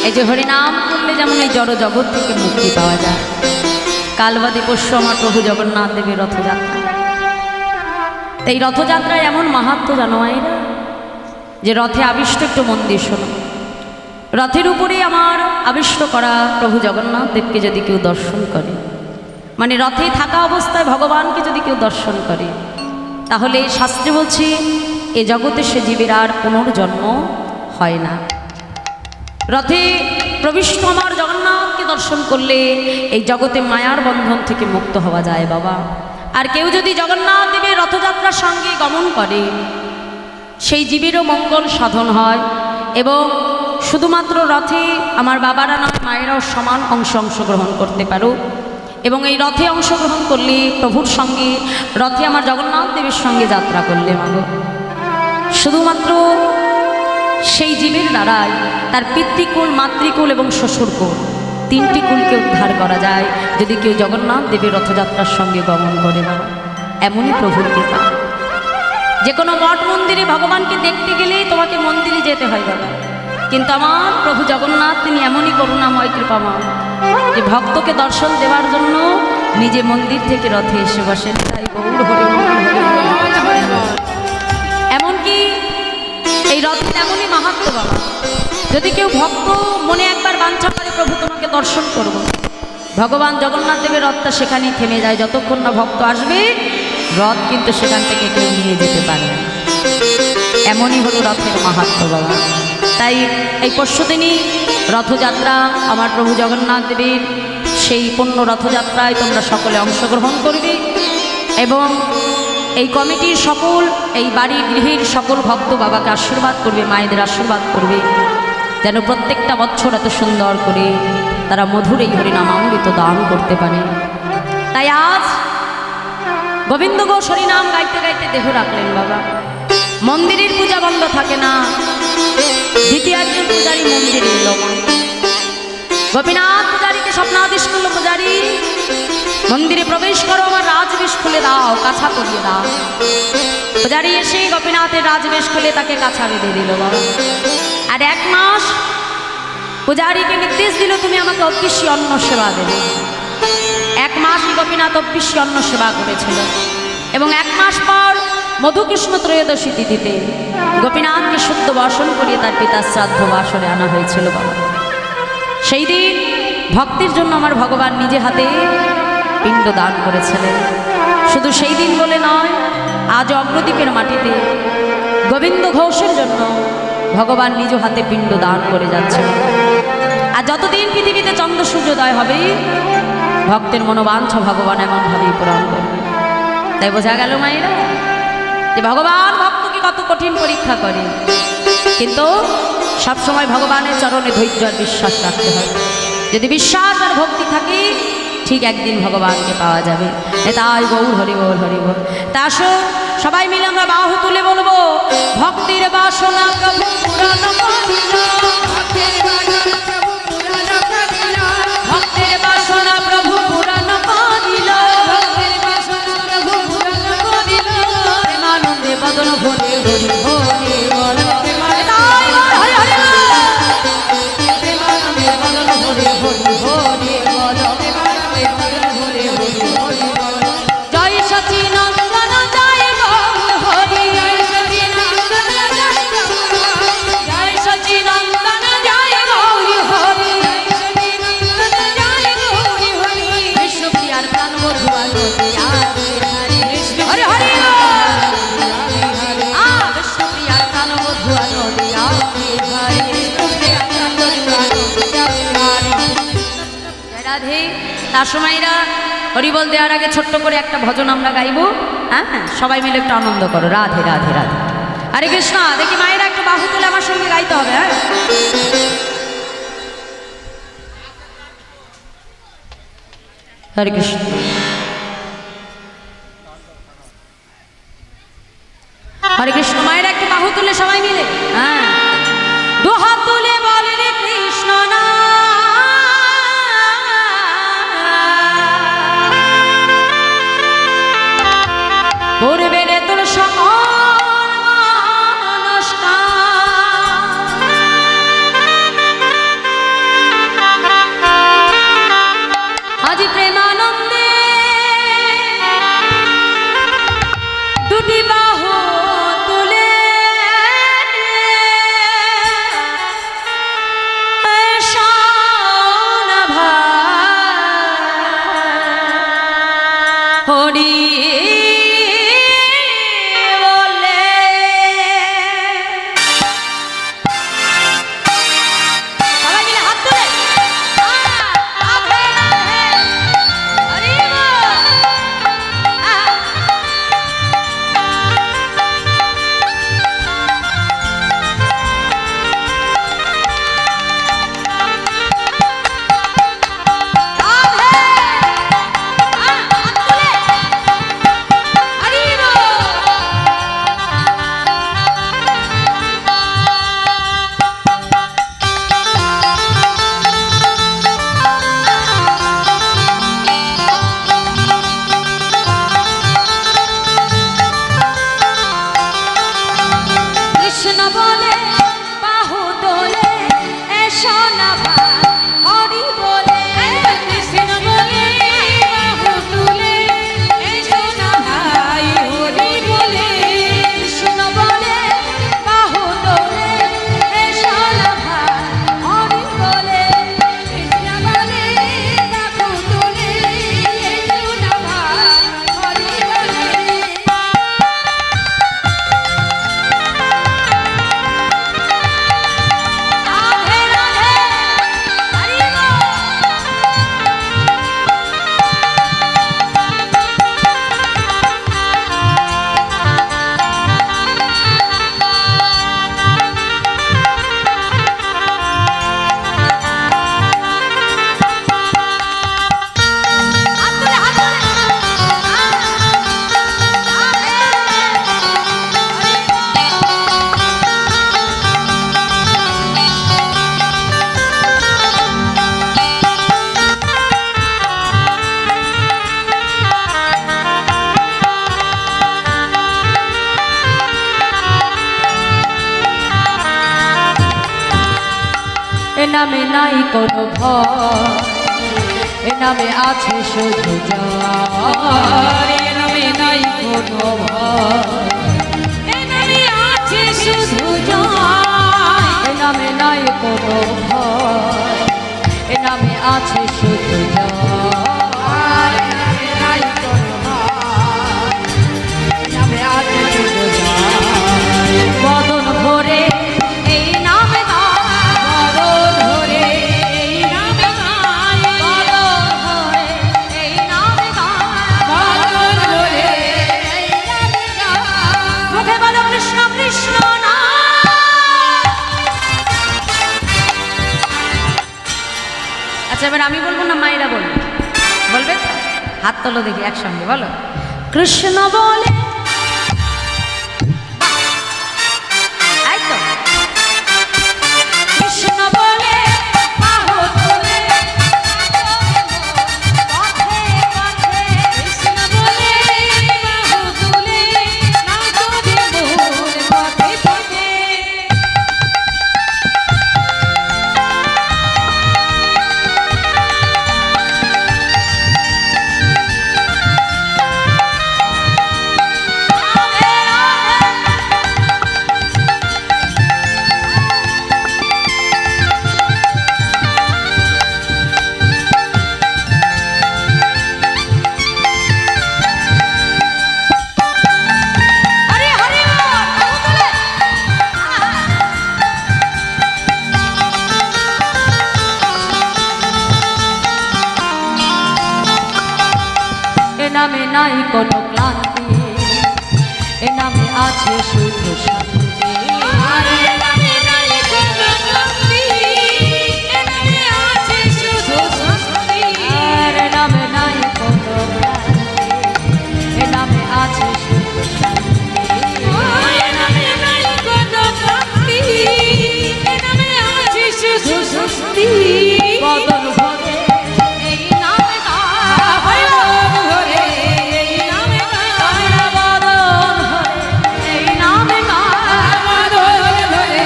এই যে হরিনাম করলে যেমন এই জড় জগৎ থেকে মুক্তি পাওয়া যায়। কালবাদী পরশু আমার প্রভু জগন্নাথ দেবের রথযাত্রা। এই রথযাত্রায় এমন মাহাত্ম্য জানো মায়েরা, যে রথে আবিষ্ট একটু মন্দির শোনো, রথের উপরে আমার আবিষ্ট করা প্রভু জগন্নাথ দেবকে যদি কেউ দর্শন করে, মানে রথে থাকা অবস্থায় ভগবানকে যদি কেউ দর্শন করে, তাহলে শাস্ত্রে বলছে এ জগতে সে জীবের আর পুনর্জন্ম হয় না। রথে প্রবিষ্ট আমার জগন্নাথকে দর্শন করলে এই জগতে মায়ার বন্ধন থেকে মুক্ত হওয়া যায় বাবা। আর কেউ যদি জগন্নাথ দেবের রথযাত্রার সঙ্গে গমন করে, সেই জীবেরও মঙ্গল সাধন হয়। এবং শুধুমাত্র রথে আমার বাবারা নয়, মায়েরাও সমান অংশগ্রহণ করতে পারো। এবং এই রথে অংশগ্রহণ করলে প্রভুর সঙ্গে, রথে আমার জগন্নাথ দেবের সঙ্গে যাত্রা করলে মাগো, শুধুমাত্র সেই জীবের দ্বারাই তার পিতৃকুল, মাতৃকুল এবং শ্বশুরকুল, তিনটি কুলকে উদ্ধার করা যায় যদি কেউ জগন্নাথ দেবের রথযাত্রার সঙ্গে গমন করে না। এমনই প্রভুর কৃপা। যে কোনো মঠ মন্দিরে ভগবানকে দেখতে গেলেই তোমাকে মন্দিরে যেতে হয় বাবা, কিন্তু আমার প্রভু জগন্নাথ তিনি এমনই করুণাময় কৃপাময় যে ভক্তকে দর্শন দেওয়ার জন্য নিজে মন্দির থেকে রথে এসে বসেন। তাই গৌর হরি বল, হরি বল। এমনকি এই রথের এমনই মাহাত্ম্য বাবা, যদি কেউ ভক্ত মনে একবার বাঞ্ছা করে প্রভু তোমাকে দর্শন করব, ভগবান জগন্নাথ দেবের রথটা সেখানেই থেমে যায়। যতক্ষণ না ভক্ত আসবে রথ কিন্তু সেখান থেকে কেউ নিয়ে যেতে পারে না। এমনই হলো রথের মাহাত্ম্য বাবা। তাই এই পরশুদিনই রথযাত্রা, আমার প্রভু জগন্নাথ দেবের সেই পূর্ণ রথযাত্রায় তোমরা সকলে অংশগ্রহণ করবে। এবং এই কমিটির সকল, এই বাড়ির গৃহের সকল ভক্ত বাবাকে আশীর্বাদ করবে, মায়েদের আশীর্বাদ করবে, যেন প্রত্যেকটা বছর এত সুন্দর করে তারা মধুর এই হরিনামামৃত দান করতে পারে। তাই আজ গোবিন্দ ঘোষ হরিনাম গাইতে গাইতে দেহ রাখলেন বাবা। মন্দিরের পূজা বন্ধ থাকে না। দ্বিতীয় একজন পূজারী মন্দিরে এলো, গোপীনাথ পূজারীকে স্বপ্নাদেশ করলো, পূজারী মন্দিরে প্রবেশ করো, আমার রাজবেশ খুলে দাও, কাছা পরিয়ে দাও। পূজারী এসে গোপীনাথের রাজবেশ খুলে তাকে কাছা বেঁধে দিল বাবা। আর 1 মাস পূজারীকে নির্দেশ দিল, তুমি আমাকে অবশ্যই অন্ন সেবা দেবে। 1 মাসই গোপীনাথ অবশ্যই অন্ন সেবা করেছিল। এবং 1 মাস পর মধুকৃষ্ণ ত্রয়োদশী তিথিতে গোপীনাথকে শুদ্ধ বাসন করিয়ে তার পিতার শ্রাদ্ধ বাসরে আনা হয়েছিল বাবা। সেই দিন ভক্তির জন্য আমার ভগবান নিজে হাতে পিণ্ড দান করেছিলেন। শুধু সেই দিন বলে নয়, আজ অগ্রদ্বীপের মাটিতে গোবিন্দ ঘোষের জন্য ভগবান নিজ হাতে পিণ্ড দান করে যাচ্ছেন। আর যতদিন পৃথিবীতে চন্দ্র সূর্যোদয় হবে, ভক্তের মনোবাঞ্ছা ভগবান এমনভাবেই পূরণ করবে। তাই বোঝা গেল মায়েরা যে ভগবান ভক্তকে কত কঠিন পরীক্ষা করে, কিন্তু সবসময় ভগবানের চরণে ধৈর্য আর বিশ্বাস রাখতে হবে। যদি বিশ্বাস আর ভক্তি থাকে, ঠিক একদিন ভগবানকে পাওয়া যাবে। তাই গৌর হরি বল, হরি বল। তা আসো সবাই মিলে আমরা বাহু তুলে বলবো, ভক্তির বাসনা প্রভু পুরাণ করিল, ভক্তির বাসনা প্রভু পুরাণ করিল, প্রেমানন্দে বদন ভরে হরি হরি বল। জয় সচিনন্দন জয় গৌর হরি, জয় সচিনন্দন জয় গৌর হরি, বিষ্ণুপ্রিয়ার প্রাণ বধুয়া নদিয়া হরি হরি, বিষ্ণুপ্রিয়ার প্রাণ বধুয়া নদিয়া রাধে। তার সময়রা হরিবল দেওয়ার আগে ছোট্ট করে একটা ভজন আমরা গাইব। হ্যাঁ হ্যাঁ, সবাই মিলে একটু আনন্দ করো। রাধে রাধে রাধে, হরে কৃষ্ণ। দেখি মায়েরা একটু বাহু তুলে আমার সঙ্গে গাইতে হবে। হ্যাঁ, হরে কৃষ্ণ, হরে কৃষ্ণ। মায়েরা একটু বাহু তুলে সবাই মিলে, হ্যাঁ, 2 হাত তুলে বলে রে কৃষ্ণ না, পূর্বে রে তোর সকল নমস্কার, নামে নাই কোনো ভয়, এ নামে আছে শুধু জয়। এ নামে নাই কোনো ভয়, এ নামে আছে শুধু জয়। এ নামে নাই কোনো ভয়, এ নামে আছে শুধু জয়। এ নামে নাই কোনো ভয়, এ নামে আছে শুধু জয়। বদন ভরে এই নামে গায়, বদন ভরে এই নামে গায়, বদন ভরে এই নামে গায়, বদন ভরে এই নামে গায়। মুখে বলো কৃষ্ণ কৃষ্ণ নাম। আচ্ছা এবার আমি বলবো না মায়েরা বলবে? বলবে তো? হাত তোলো দেখি একসঙ্গে বলো, কৃষ্ণ বলে। এই তো কৃষ্ণ বলে বাহু তুলে, পথে পথে কৃষ্ণ বলে বাহু তুলে নাচো রে মোর পথে পথে। হরি হরি বল, বাহু তুলে। এ নামে নাই কোনো ক্লান্তি, এ নামে আছে শুধু শান্তি। আরে নামে নাই কোনো ক্লান্তি, এ নামে আছে শুধু শান্তি। আর এ নামে নাই কোনো ক্লান্তি, এ নামে আছে শুধু শান্তি। এ নামে নাই কোনো ক্লান্তি, এ নামে আছে শুধু শান্তি। বদন ভরে এই নামে গায়, বদন ভরে এই নামে গায়, বদন ভরে এই নামে গায়। বদন ভরে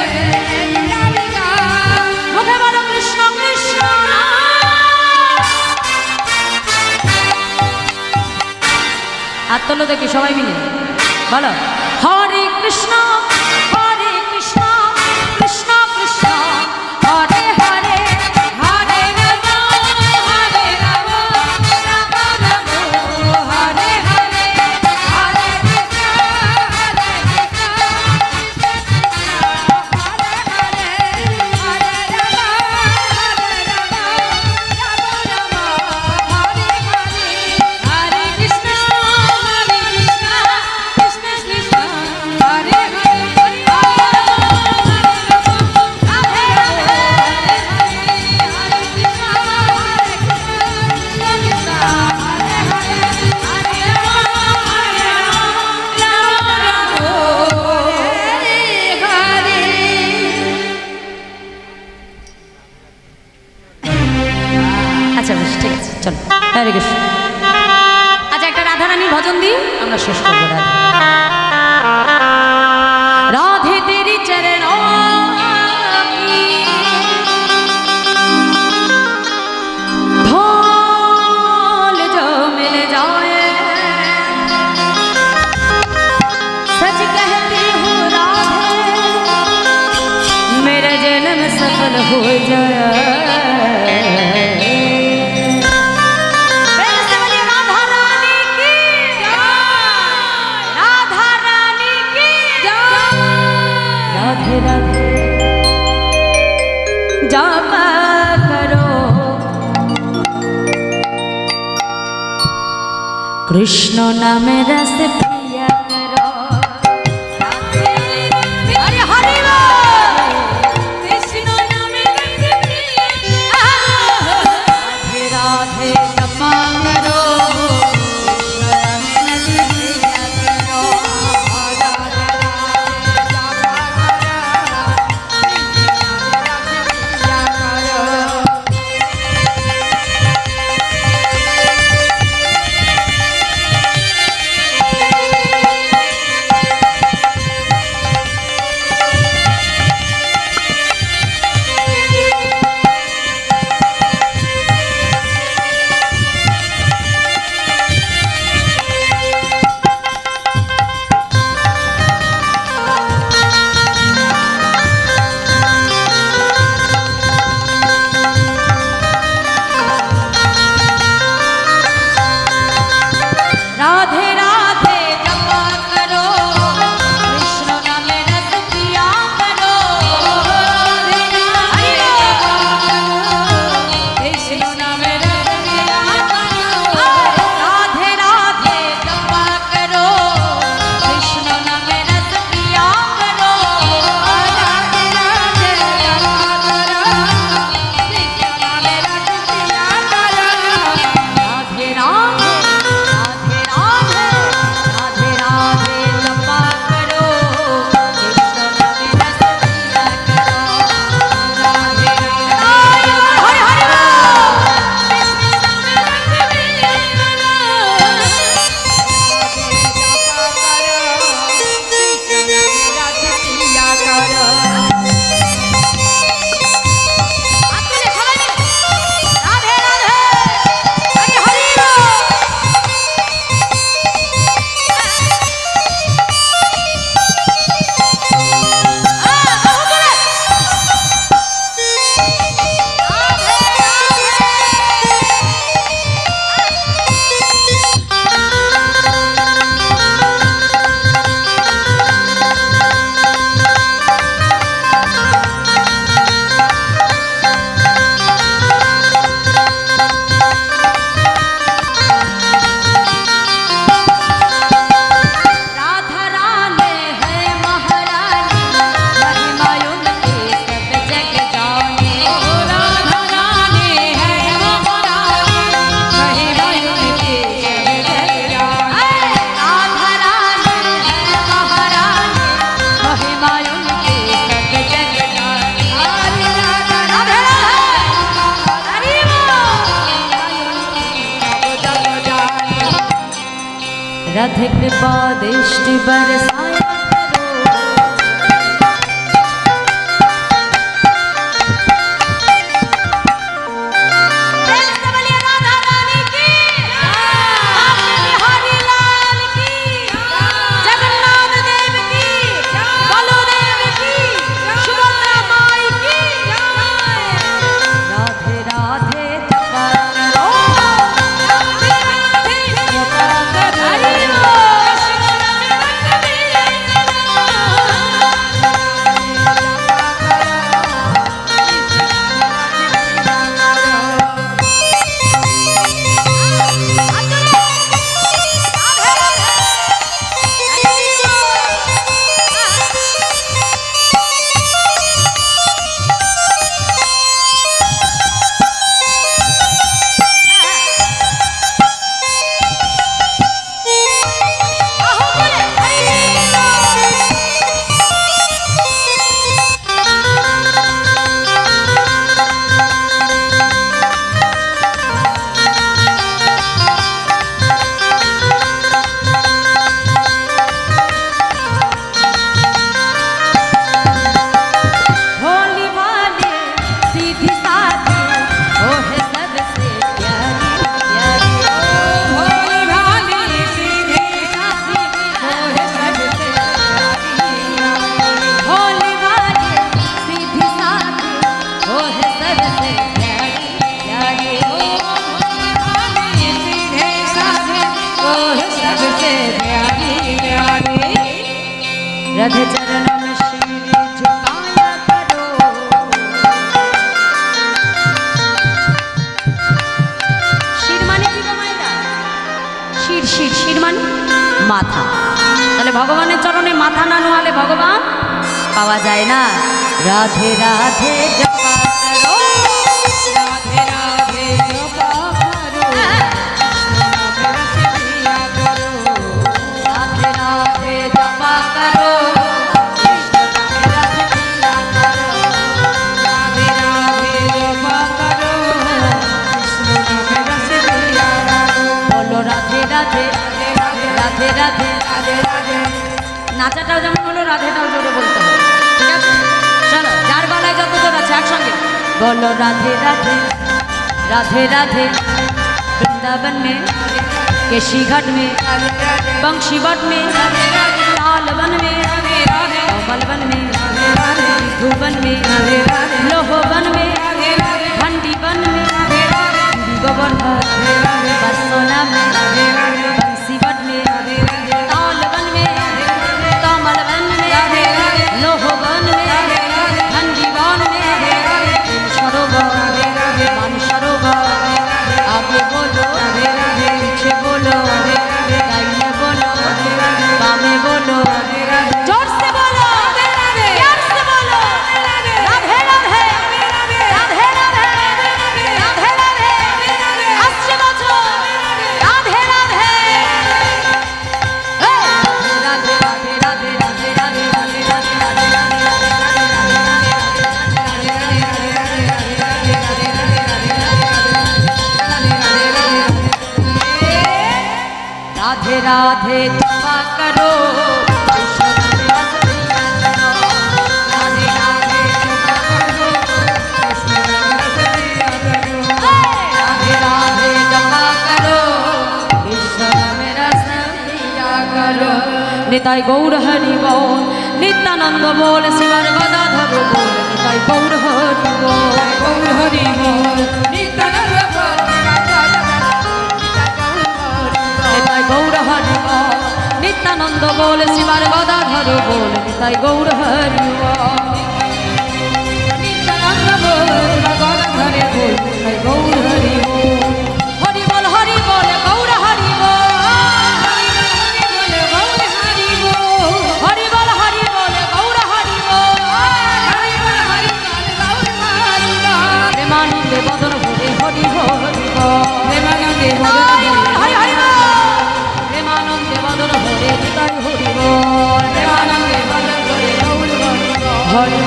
এই নামে গায়। মুখে বলো কৃষ্ণ কৃষ্ণ নাম। হাত তোলো দেখি সবাই মিলে বলো, হরে কৃষ্ণ কৃষ্ণ কৃষ্ণ হরে হরে, হরে রাম হরে রাম, রাম রাম হরে হরে, হরে কৃষ্ণ হরে কৃষ্ণ, হরে হরে, হরে রাম হরে রাম, রাম রাম হরে হরে, হরে কৃষ্ণ হরে কৃষ্ণ, কৃষ্ণ কৃষ্ণ হরে হরে, হরে আচ্ছা বেশ ঠিক আছে চলো, হরে কৃষ্ণ। আচ্ছা একটা রাধারানীর ভজন দিই, আমরা শেষ করবো। রাধে তেরি চরণোं की धूल जो मिल जाए, सच कहती हूँ राधे मेरा जन्म सफल हो जाए। प्रेम से बोलिए राधा रानी की जय, राधा रानी की जय। राधे राधे जापा करो, कृष्ण नाम रस पिया करो। अरे हरि बोल, কৃষ্ণ নামে রস প্রিয়া, राधे राधे जपा करो, कृष्ण नाम रस पिया करो। রাধে राधे कृपा दृष्टि बरसाया राधे चरण में शीर झुकाया करो शीर माने কি গো মাইরা शीर शीर शीर মানে মাথা তাহলে ভগবানের চরণে মাথা না নোয়ালে ভগবান পাওয়া যায় না রাধে রাধে জপা করো রাধে রাধে জপা করো রাধে রাধে জপা করো রাধে রাধে নাচাটাও যেমন হলো রাধেটাও জোরে বলতে হবে ঠিক আছে চলো যার গলায় যত জোর আছে একসঙ্গে বলো রাধে রাধে राधे राधे वृंदावन में केशी घाट में बंशी वट में लाल वन में कमल वन में धुवन में लोहवन में भंडी वन में गोवर्धन बरसोना में बंसी वट में ताल वन में कमल वन में लोहवन में भंडी वन में सरोवर मान सरोवर आगे बोलो पीछे बोलो दाहिने बोलो बामे बोलो जोर से बोलो प्यार से बोलो राधे राधे राधे राधे राधे राधे আসছে বছর রাধে রাধে রাধে রাধে রাধে রাধে রাধে রাধে राधे राधे जपा करो निताई गौर हरि बोल नित्यानंद बोल शिवर गदाधर बोल निताई गौर हरि बोल गौर हरि बोल नित्यानंद बोल निताई गौर हरि बोल नित्यानंद बोल शिवर गदाधर बोल निताई गौर हरि बोल नित्यानंद बोल गदाधर बोल निताई गौर हरि बोल हरि बोल हरि बोल गौर हरि बोल प्रेमानंदे बदन भरे हरि हरि प्रेमानंदे बदन भरे निताई हरि बोल प्रेमानंदे बदन भरे हरि